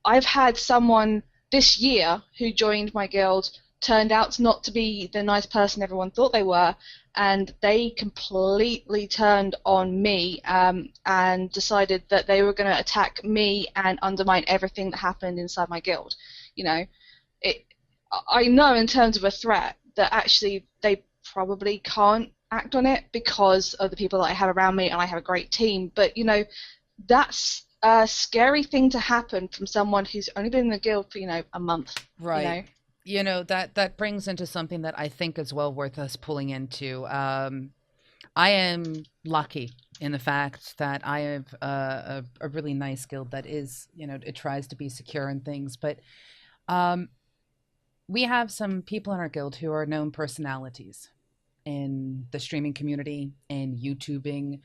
I've had someone this year who joined my guild, turned out not to be the nice person everyone thought they were, and they completely turned on me and decided that they were going to attack me and undermine everything that happened inside my guild. I know in terms of a threat that actually they probably can't act on it because of the people that I have around me, and I have a great team, but that's a scary thing to happen from someone who's only been in the guild for a month. Right. That brings into something that I think is well worth us pulling into. I am lucky in the fact that I have a really nice guild that is, it tries to be secure and things, but we have some people in our guild who are known personalities in the streaming community and YouTubing.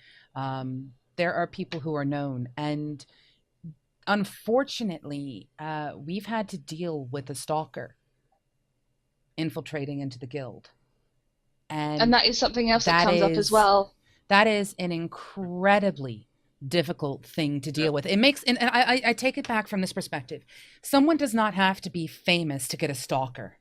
There are people who are known, and unfortunately, we've had to deal with a stalker infiltrating into the guild. And that is something else that comes up as well. That is an incredibly difficult thing to deal with. It makes, and I take it back from this perspective. Someone does not have to be famous to get a stalker.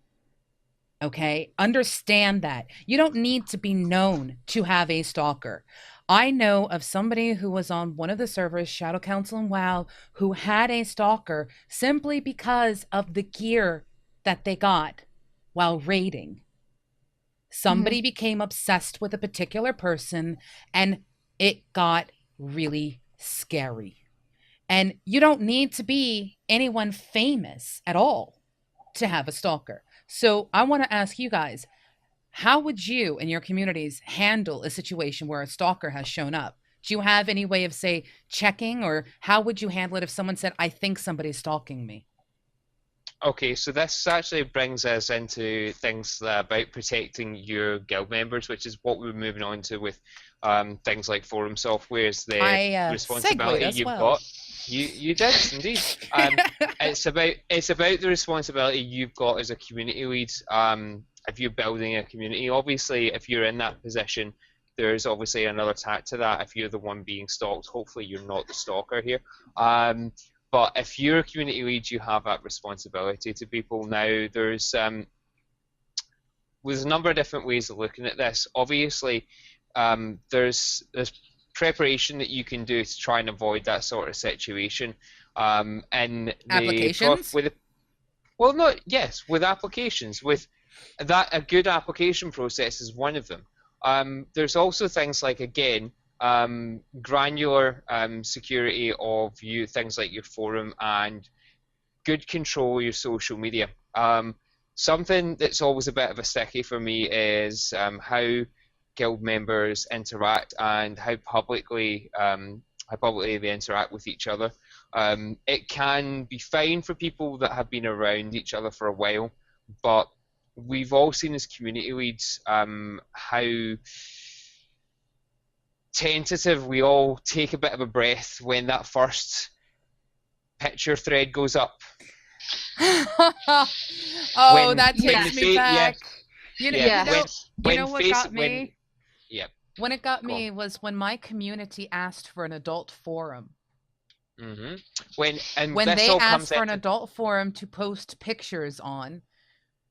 Okay? Understand that. You don't need to be known to have a stalker. I know of somebody who was on one of the servers, Shadow Council and WoW, who had a stalker simply because of the gear that they got while raiding. Somebody became obsessed with a particular person, and it got really scary. And you don't need to be anyone famous at all to have a stalker. So I want to ask you guys, how would you and your communities handle a situation where a stalker has shown up? Do you have any way of, say, checking, or how would you handle it if someone said, I think somebody's stalking me? Okay, so this actually brings us into things about protecting your guild members, which is what we're moving on to with things like forum software. Is the responsibility you've got. You did indeed. It's about the responsibility you've got as a community lead. If you're building a community, obviously, if you're in that position, there's obviously another tack to that. If you're the one being stalked, hopefully you're not the stalker here. But if you're a community lead, you have that responsibility to people. Now, there's a number of different ways of looking at this. Obviously, there's preparation that you can do to try and avoid that sort of situation. And applications? With applications. With that, a good application process is one of them. There's also things like, again, granular security of things like your forum, and good control of your social media. Something that's always a bit of a sticky for me is how guild members interact and how publicly they interact with each other. It can be fine for people that have been around each other for a while, but we've all seen as community leads how tentative we all take a bit of a breath when that first picture thread goes up. That takes me back. You know what got me? When it got me was when my community asked for an adult forum. Mm-hmm. When they asked for an adult forum to post pictures on,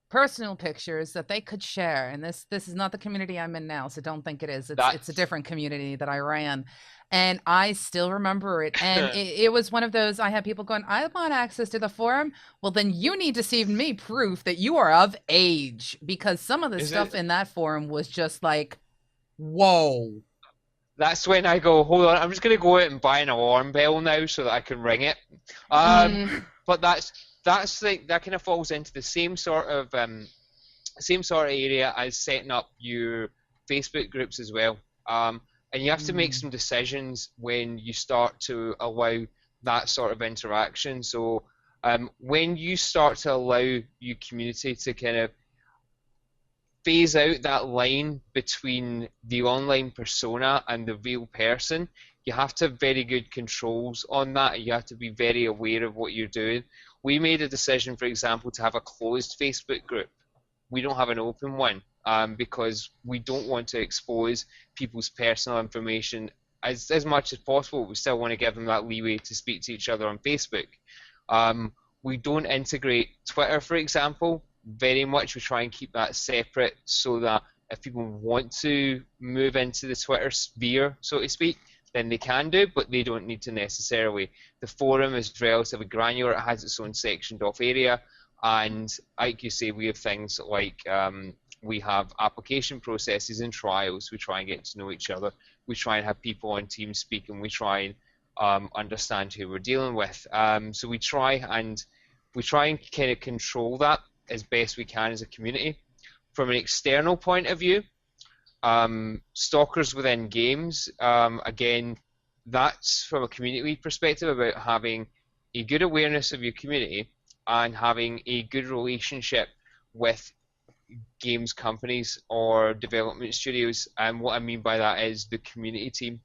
personal pictures that they could share, and this is not the community I'm in now, so don't think it is. It's a different community that I ran, and I still remember it. And it was one of those, I had people going, I want access to the forum. Well, then you need to send me proof that you are of age, because some of the stuff in that forum was just like, whoa. That's when I go, hold on, I'm just going to go out and buy an alarm bell now so that I can ring it. But that kind of falls into the same sort of area as setting up your Facebook groups as well. And you have to make some decisions when you start to allow that sort of interaction. So when you start to allow your community to kind of phase out that line between the online persona and the real person, you have to have very good controls on that. You have to be very aware of what you're doing. We made a decision, for example, to have a closed Facebook group. We don't have an open one because we don't want to expose people's personal information as much as possible. We still want to give them that leeway to speak to each other on Facebook. We don't integrate Twitter, for example, very much. We try and keep that separate so that if people want to move into the Twitter sphere, so to speak, then they can do, but they don't need to necessarily. The forum is relatively granular. It has its own sectioned off area, and like you say, we have things like we have application processes and trials. We try and get to know each other. We try and have people on TeamSpeak, and we try and understand who we're dealing with. So we try and kind of control that as best we can as a community. From an external point of view, stalkers within games, again, that's from a community lead perspective about having a good awareness of your community and having a good relationship with games companies or development studios. And what I mean by that is the community team.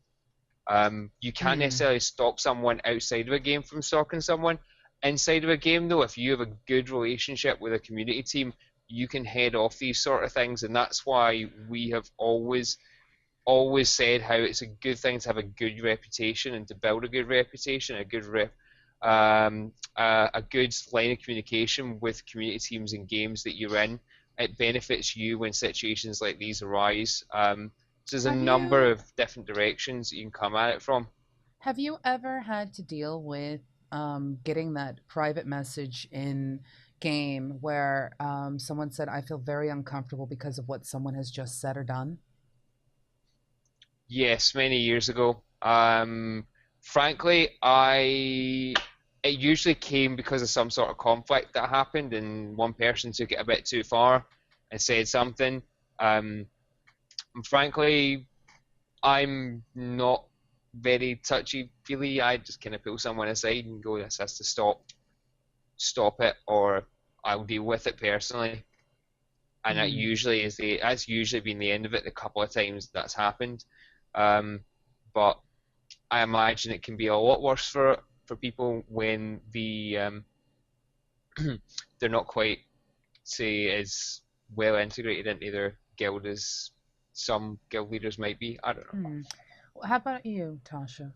You can't necessarily stop someone outside of a game from stalking someone inside of a game, though. If you have a good relationship with a community team, you can head off these sort of things, and that's why we have always said how it's a good thing to have a good reputation and to build a good reputation, a good a good line of communication with community teams and games that you're in. It benefits you when situations like these arise. So there's a number of different directions that you can come at it from. Have you ever had to deal with getting that private message in game where someone said, I feel very uncomfortable because of what someone has just said or done? Yes, many years ago. Frankly, it usually came because of some sort of conflict that happened, and one person took it a bit too far and said something. And frankly, I'm not very touchy-feely. I just kind of pull someone aside and go, "This has to stop it, or I'll deal with it personally." And that's usually been the end of it. The couple of times that's happened. But I imagine it can be a lot worse for people when they're not quite, say, as well integrated into their guild as some guild leaders might be. I don't know. How about you, Tasha?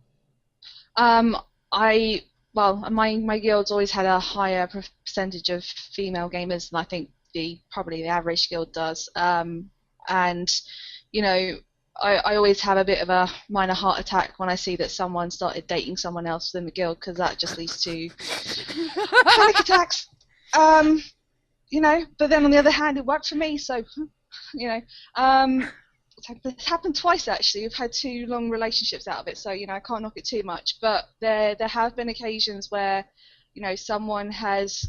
My guild's always had a higher percentage of female gamers than I think probably the average guild does. And you know, I always have a bit of a minor heart attack when I see that someone started dating someone else within the guild, because that just leads to panic attacks. But then on the other hand, it worked for me, so it's happened twice actually. We've had 2 long relationships out of it, so I can't knock it too much. But there have been occasions where someone has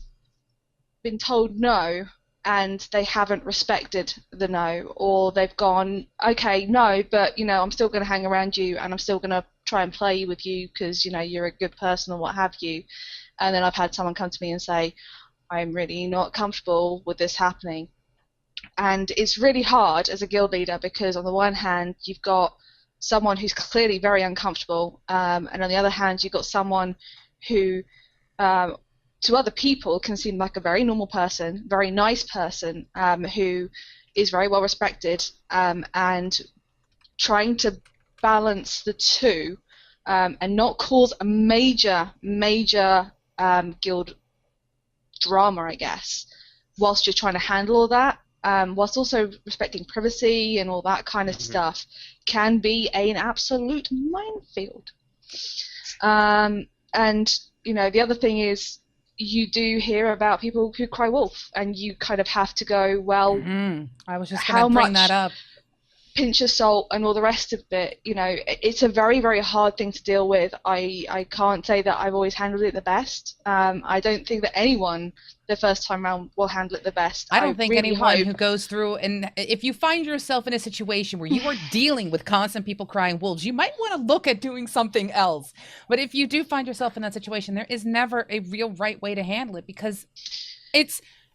been told no, and they haven't respected the no, or they've gone, okay, no, but I'm still going to hang around you, and I'm still going to try and play with you because you're a good person or what have you. And then I've had someone come to me and say, I'm really not comfortable with this happening. And it's really hard as a guild leader, because on the one hand you've got someone who's clearly very uncomfortable, and on the other hand you've got someone who to other people can seem like a very normal person, very nice person, who is very well respected, and trying to balance the two, and not cause a major guild drama, I guess, whilst you're trying to handle all that, whilst also respecting privacy and all that kind of stuff, can be an absolute minefield. And the other thing is, you do hear about people who cry wolf, and you kind of have to go, well, I was just going to bring that up. Pinch of salt and all the rest of it. It's a very, very hard thing to deal with. I can't say that I've always handled it the best. I don't think that anyone the first time around will handle it the best. I don't think really anyone who goes through, and if you find yourself in a situation where you are dealing with constant people crying wolves, you might want to look at doing something else. But if you do find yourself in that situation, there is never a real right way to handle it, because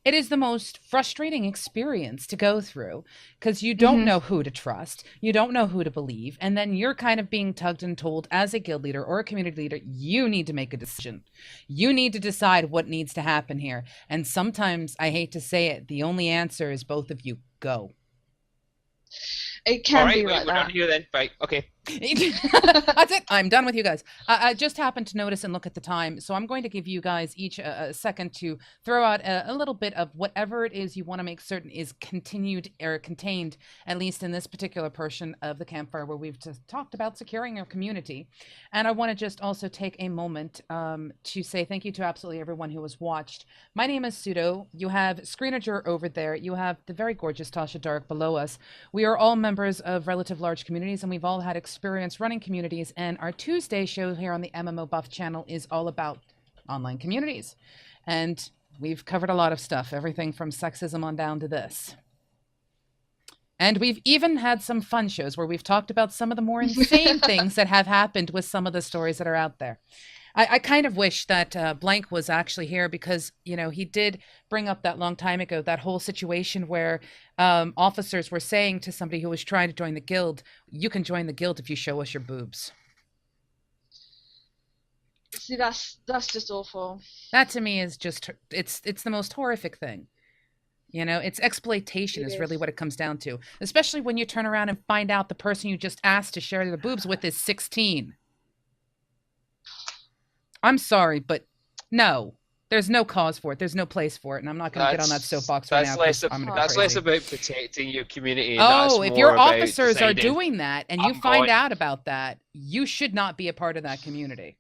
it is the most frustrating experience to go through, because you don't know who to trust, you don't know who to believe, and then you're kind of being tugged and told, as a guild leader or a community leader, you need to make a decision. You need to decide what needs to happen here. And sometimes, I hate to say it, the only answer is both of you go. It can be like that. We're done here then. Right, okay. That's it. I'm done with you guys. I just happened to notice and look at the time, so I'm going to give you guys each a second to throw out a little bit of whatever it is you want to make certain is continued or contained, at least in this particular portion of the campfire where we've just talked about securing our community. And I want to just also take a moment to say thank you to absolutely everyone who has watched. My name is Pseudo. You have Screenager over there. You have the very gorgeous Tasha Darke below us. We are all members of relative large communities, and we've all had experience running communities, and our Tuesday show here on the MMO Buff channel is all about online communities. And we've covered a lot of stuff, everything from sexism on down to this. And we've even had some fun shows where we've talked about some of the more insane things that have happened with some of the stories that are out there. I kind of wish that Blank was actually here, because, he did bring up that long time ago, that whole situation where officers were saying to somebody who was trying to join the guild, you can join the guild if you show us your boobs. See, that's just awful. That to me is just, it's the most horrific thing. You know, it's exploitation It is really is. what it comes down to, especially when you turn around and find out the person you just asked to share their boobs with is 16. I'm sorry, but no, there's no cause for it. There's no place for it. And I'm not going to get on that soapbox right now because I'm going to go that's less crazy. about protecting your community, and that's Oh, if more your about officers are deciding, doing that and you I'm find gone. out about that, you should not be a part of that community.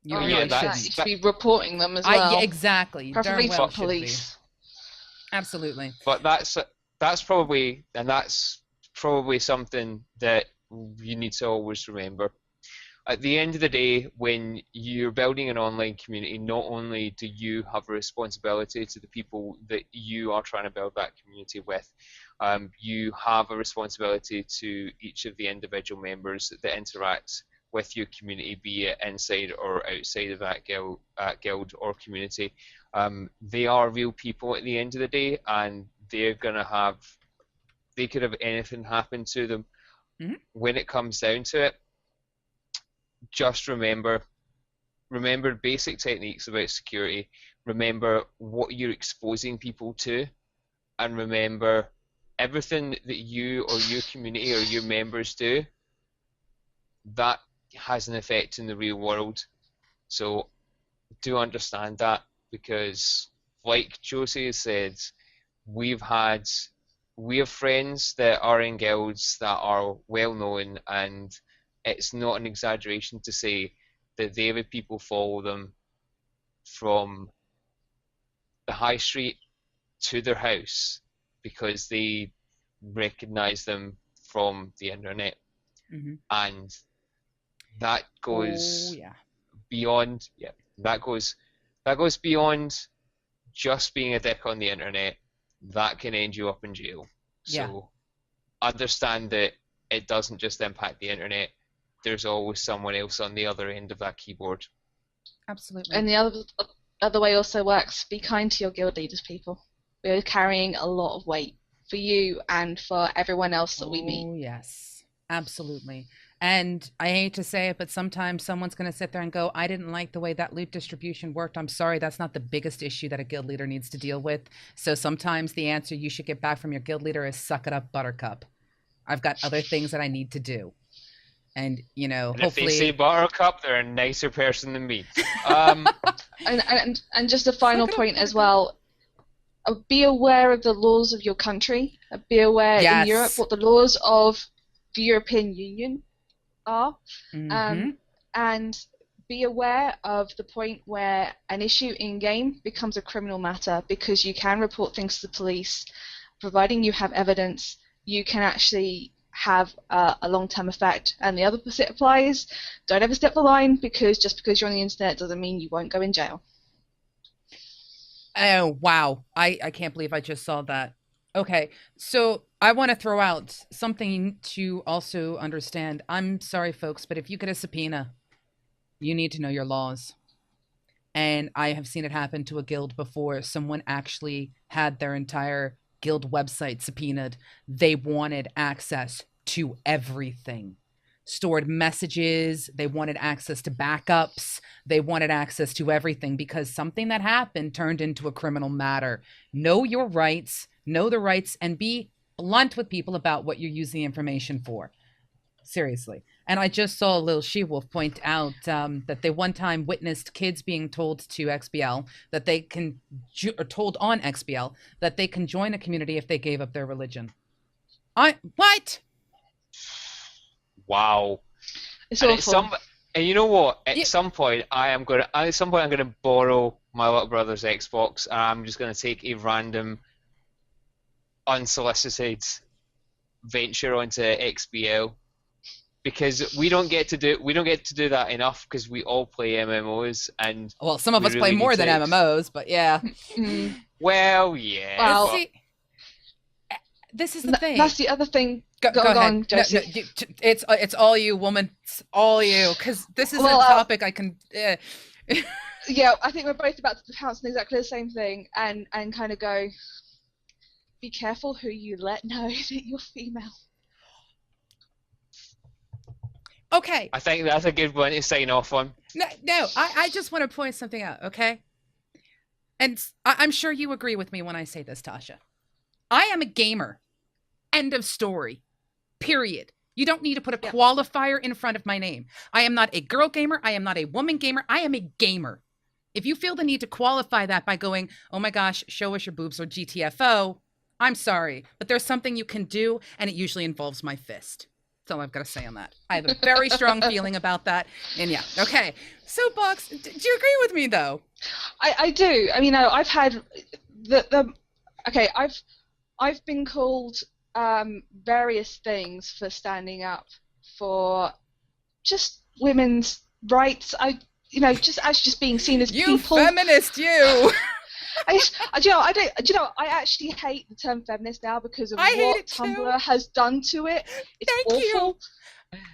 You Oh, really not Yeah, only that, shouldn't. you should be reporting them as well. Yeah, exactly. You darn Preferably well to should be. police. Absolutely. But that's probably something that you need to always remember. At the end of the day, when you're building an online community, not only do you have a responsibility to the people that you are trying to build that community with, you have a responsibility to each of the individual members that interact with your community, be it inside or outside of that guild or community. They are real people at the end of the day, and they could have anything happen to them. Mm-hmm. When it comes down to it, just remember basic techniques about security, remember what you're exposing people to, and remember everything that you or your community or your members do, that has an effect in the real world. So do understand that, because like Josie said, we have friends that are in guilds that are well known, and it's not an exaggeration to say that they have people follow them from the high street to their house because they recognize them from the internet. Mm-hmm. And that goes yeah. beyond, that goes beyond just being a dick on the internet. That can end you up in jail. Yeah. So understand that it doesn't just impact the internet. There's always someone else on the other end of that keyboard. Absolutely. And the other way also works. Be kind to your guild leaders, people. We're carrying a lot of weight for you and for everyone else that we meet. Oh, yes. Absolutely. And I hate to say it, but sometimes someone's going to sit there and go, I didn't like the way that loot distribution worked. I'm sorry, that's not the biggest issue that a guild leader needs to deal with. So sometimes the answer you should get back from your guild leader is suck it up, buttercup. I've got other things that I need to do. And, you know, And hopefully... if they say buttercup, they're a nicer person than me. And just a final point as well. Be aware of the laws of your country. Be aware in Europe what the laws of the European Union are. Mm-hmm. And be aware of the point where an issue in-game becomes a criminal matter, because you can report things to the police. Providing you have evidence, you can actually have a long-term effect. And the other opposite applies. Don't ever step the line, because just because you're on the internet doesn't mean you won't go in jail. Oh, wow. I can't believe I just saw that. Okay, so I want to throw out something to also understand. I'm sorry, folks, but if you get a subpoena, you need to know your laws. And I have seen it happen to a guild before. Someone actually had their entire guild website subpoenaed. They wanted access to everything. Stored messages, they wanted access to backups, they wanted access to everything, because something that happened turned into a criminal matter. Know your rights, know the rights, and be blunt with people about what you're using the information for. Seriously. And I just saw a little she-wolf point out that they one time witnessed kids being told to XBL that they can, or told on XBL that they can join a community if they gave up their religion. What? Wow. It's awful. And you know what? At some point, I'm gonna borrow my little brother's Xbox, and I'm just gonna take a random, unsolicited venture onto XBL, because we don't get to do that enough, because we all play MMOs, and well, some of us play more than MMOs, but yeah. Well, yeah. Well, see, this is the thing. That's the other thing. Go Go ahead. on, Josie. No, it's all you, woman. It's all you, because this is a topic I can. Yeah, I think we're both about to pounce on exactly the same thing, and kind of go. Be careful who you let know that you're female. Okay. I think that's a good one to sign off on. No, I just want to point something out, okay? And I'm sure you agree with me when I say this, Tasha. I am a gamer. End of story. Period. You don't need to put a qualifier in front of my name. I am not a girl gamer. I am not a woman gamer. I am a gamer. If you feel the need to qualify that by going, oh my gosh, show us your boobs or GTFO, I'm sorry, but there's something you can do, and it usually involves my fist. That's all I've got to say on that. I have a very strong feeling about that. And yeah, okay. Soapbox, do you agree with me though? I do. I mean, I've had I've been called various things for standing up for just women's rights. Just being seen as you people. Feminist, you. I actually hate the term feminist now because of what Tumblr has done to it. It's awful.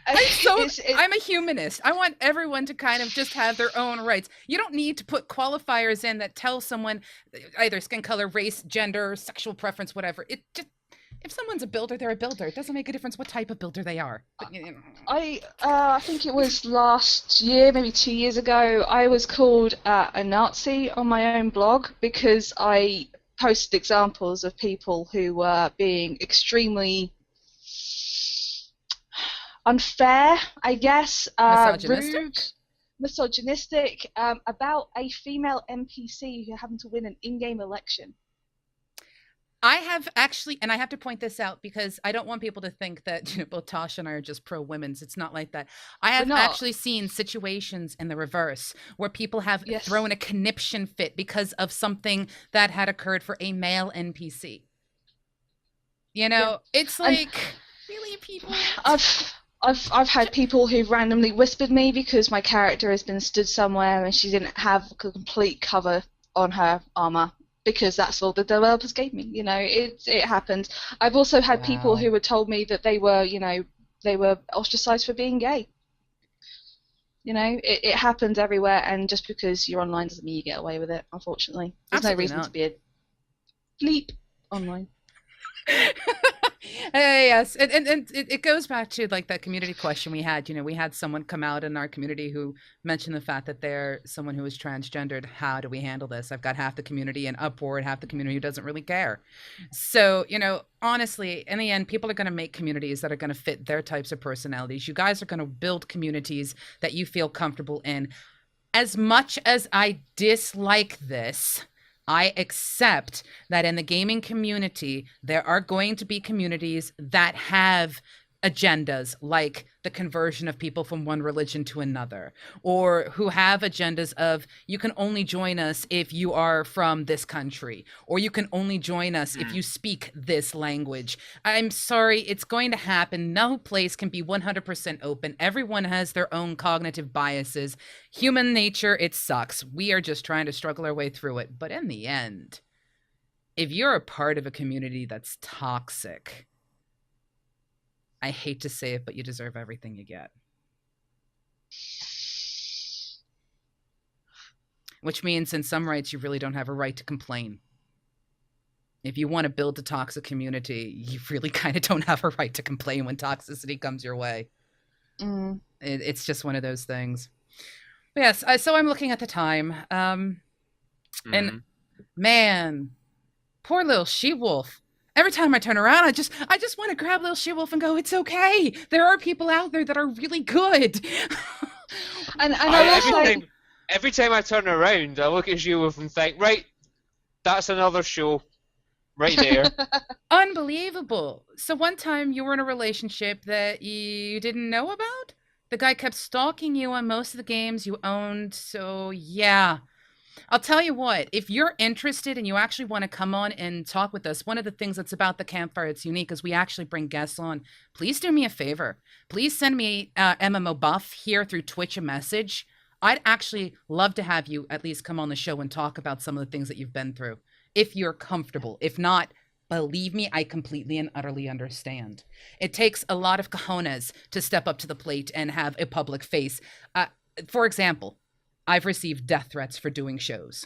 I'm a humanist. I want everyone to kind of just have their own rights. You don't need to put qualifiers in that tell someone either skin color, race, gender, sexual preference, whatever. It just, if someone's a builder, they're a builder. It doesn't make a difference what type of builder they are. But, I think it was last year, maybe 2 years ago, I was called a Nazi on my own blog because I posted examples of people who were being extremely unfair, I guess, rude, misogynistic, about a female NPC who happened to win an in-game election. I have actually, and I have to point this out because I don't want people to think that both Tasha and I are just pro-women's. It's not like that. I have actually seen situations in the reverse where people have thrown a conniption fit because of something that had occurred for a male NPC. It's like, really, people? I've had people who've randomly whispered me because my character has been stood somewhere and she didn't have a complete cover on her armor. Because that's all the developers gave me, it happens. I've also had people who had told me that they were ostracized for being gay. It happens everywhere, and just because you're online doesn't mean you get away with it, unfortunately. There's no reason to be a bleep online. Yes, and it goes back to like that community question we had. We had someone come out in our community who mentioned the fact that they're someone who is transgendered. How do we handle this? I've got half the community in uproar and half the community who doesn't really care. So, honestly, in the end, people are going to make communities that are going to fit their types of personalities. You guys are going to build communities that you feel comfortable in. As much as I dislike this, I accept that in the gaming community, there are going to be communities that have agendas like the conversion of people from one religion to another, or who have agendas of you can only join us if you are from this country, or you can only join us if you speak this language. I'm sorry, it's going to happen. No place can be 100% open. Everyone has their own cognitive biases. Human nature, it sucks. We are just trying to struggle our way through it. But in the end, if you're a part of a community that's toxic, I hate to say it, but you deserve everything you get. Which means in some rights, you really don't have a right to complain. If you want to build a toxic community, you really kind of don't have a right to complain when toxicity comes your way. It's just one of those things. But yes, so I'm looking at the time. And man, poor little she-wolf. Every time I turn around, I just want to grab little she-wolf and go, it's okay. There are people out there that are really good. Every time I turn around, I look at she-wolf and think, right, that's another show right there. Unbelievable. So one time you were in a relationship that you didn't know about? The guy kept stalking you on most of the games you owned. So yeah. I'll tell you what, if you're interested and you actually want to come on and talk with us, one of the things that's about the Campfire that's unique is we actually bring guests on. Please do me a favor. Please send me MMO Buff here through Twitch a message. I'd actually love to have you at least come on the show and talk about some of the things that you've been through, if you're comfortable. If not, believe me, I completely and utterly understand. It takes a lot of cojones to step up to the plate and have a public face. For example, I've received death threats for doing shows.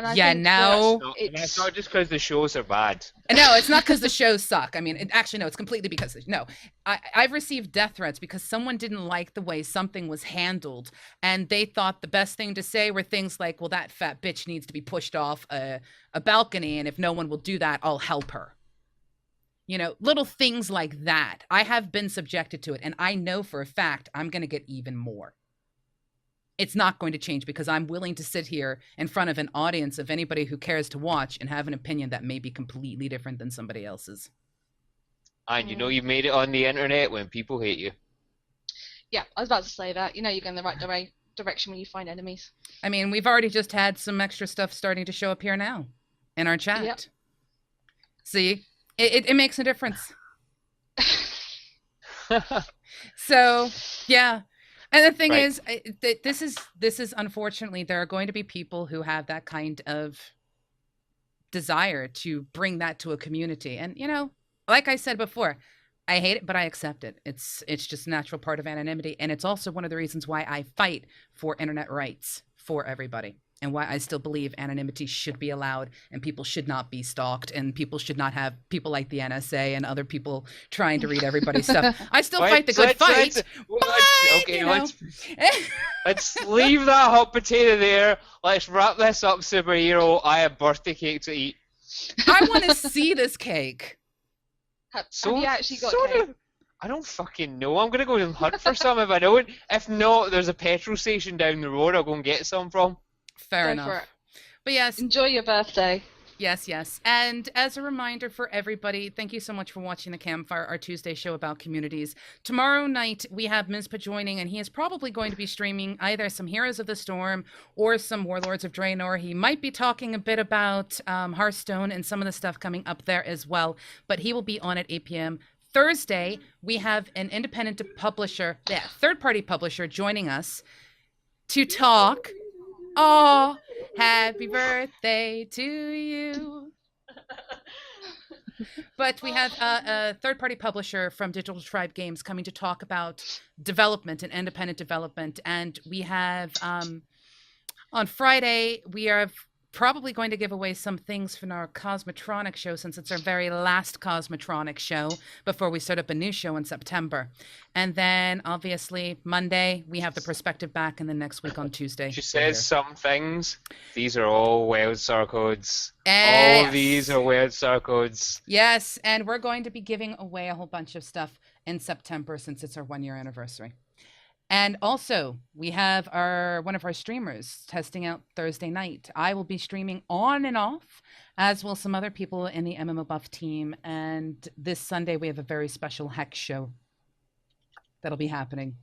And I Yeah, think no. And that's not just because the shows are bad. No, it's not because the shows suck. I mean, actually, no, it's completely because no. I've received death threats because someone didn't like the way something was handled, and they thought the best thing to say were things like, "Well, that fat bitch needs to be pushed off a balcony, and if no one will do that, I'll help her." You know, little things like that. I have been subjected to it, and I know for a fact I'm going to get even more. It's not going to change because I'm willing to sit here in front of an audience of anybody who cares to watch and have an opinion that may be completely different than somebody else's. And you know you made it on the internet when people hate you. Yeah, I was about to say that. You know you're going the right direction when you find enemies. I mean, we've already just had some extra stuff starting to show up here now in our chat. Yep. See, it makes a difference. So, yeah. And the thing is, this is unfortunately, there are going to be people who have that kind of desire to bring that to a community. And, you know, like I said before, I hate it, but I accept it. It's just a natural part of anonymity. And it's also one of the reasons why I fight for internet rights for everybody. And why I still believe anonymity should be allowed and people should not be stalked and people should not have people like the NSA and other people trying to read everybody's stuff. I still fight the good fight. Let's leave that hot potato there. Let's wrap this up, superhero. I have birthday cake to eat. I want to see this cake. Have you actually got cake? I don't fucking know. I'm going to go and hunt for some if I don't. If not, there's a petrol station down the road. I'll go and get some from. Fair enough. But yes. Enjoy your birthday. Yes, yes. And as a reminder for everybody, thank you so much for watching the Campfire, our Tuesday show about communities. Tomorrow night, we have Mizpah joining, and he is probably going to be streaming either some Heroes of the Storm or some Warlords of Draenor. He might be talking a bit about Hearthstone and some of the stuff coming up there as well, but he will be on at 8 p.m. Thursday, we have an independent publisher, third-party publisher joining us to talk. Oh, happy birthday to you. But we have a third-party publisher from Digital Tribe Games coming to talk about development and independent development. And we have, on Friday, we are probably going to give away some things from our Cosmotronic show since it's our very last Cosmotronic show before we start up a new show in September. And then, obviously, Monday, we have the perspective back, and then next week on Tuesday. She says some things. These are all WildStar codes. Yes. All these are WildStar codes. Yes, and we're going to be giving away a whole bunch of stuff in September since it's our 1-year anniversary. And also, we have one of our streamers testing out Thursday night. I will be streaming on and off, as will some other people in the MMOBuff team. And this Sunday, we have a very special Hex show that'll be happening.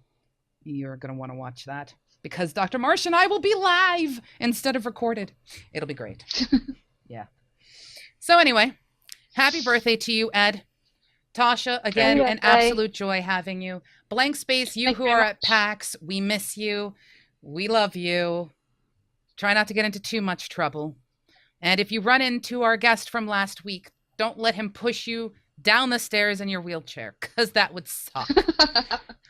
You're going to want to watch that because Dr. Marsh and I will be live instead of recorded. It'll be great. Yeah. So anyway, happy birthday to you, Ed. Tasha, again, an absolute joy having you. Blank Space, you who are at PAX, we miss you. We love you. Try not to get into too much trouble. And if you run into our guest from last week, don't let him push you down the stairs in your wheelchair, because that would suck.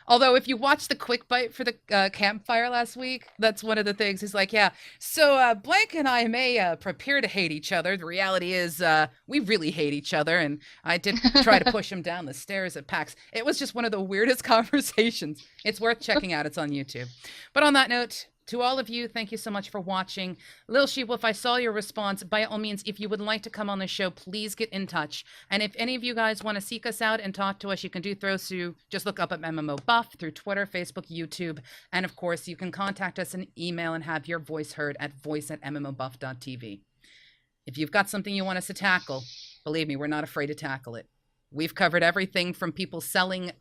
Although if you watch the quick bite for the Campfire last week, that's one of the things. He's like, yeah, so Blank and I may prepare to hate each other. The reality is we really hate each other. And I did try to push him down the stairs at PAX. It was just one of the weirdest conversations. It's worth checking out. It's on YouTube. But on that note, to all of you, thank you so much for watching. Lil Sheepwolf, I saw your response. By all means, if you would like to come on the show, please get in touch. And if any of you guys want to seek us out and talk to us, you can do through just look up at MMOBuff through Twitter, Facebook, YouTube. And of course, you can contact us in email and have your voice heard at voice@MMOBuff.TV. If you've got something you want us to tackle, believe me, we're not afraid to tackle it. We've covered everything from people selling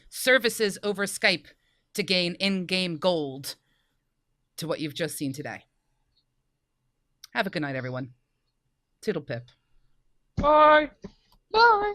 services over Skype to gain in-game gold to what you've just seen today. Have a good night, everyone. Toodle pip. Bye. Bye.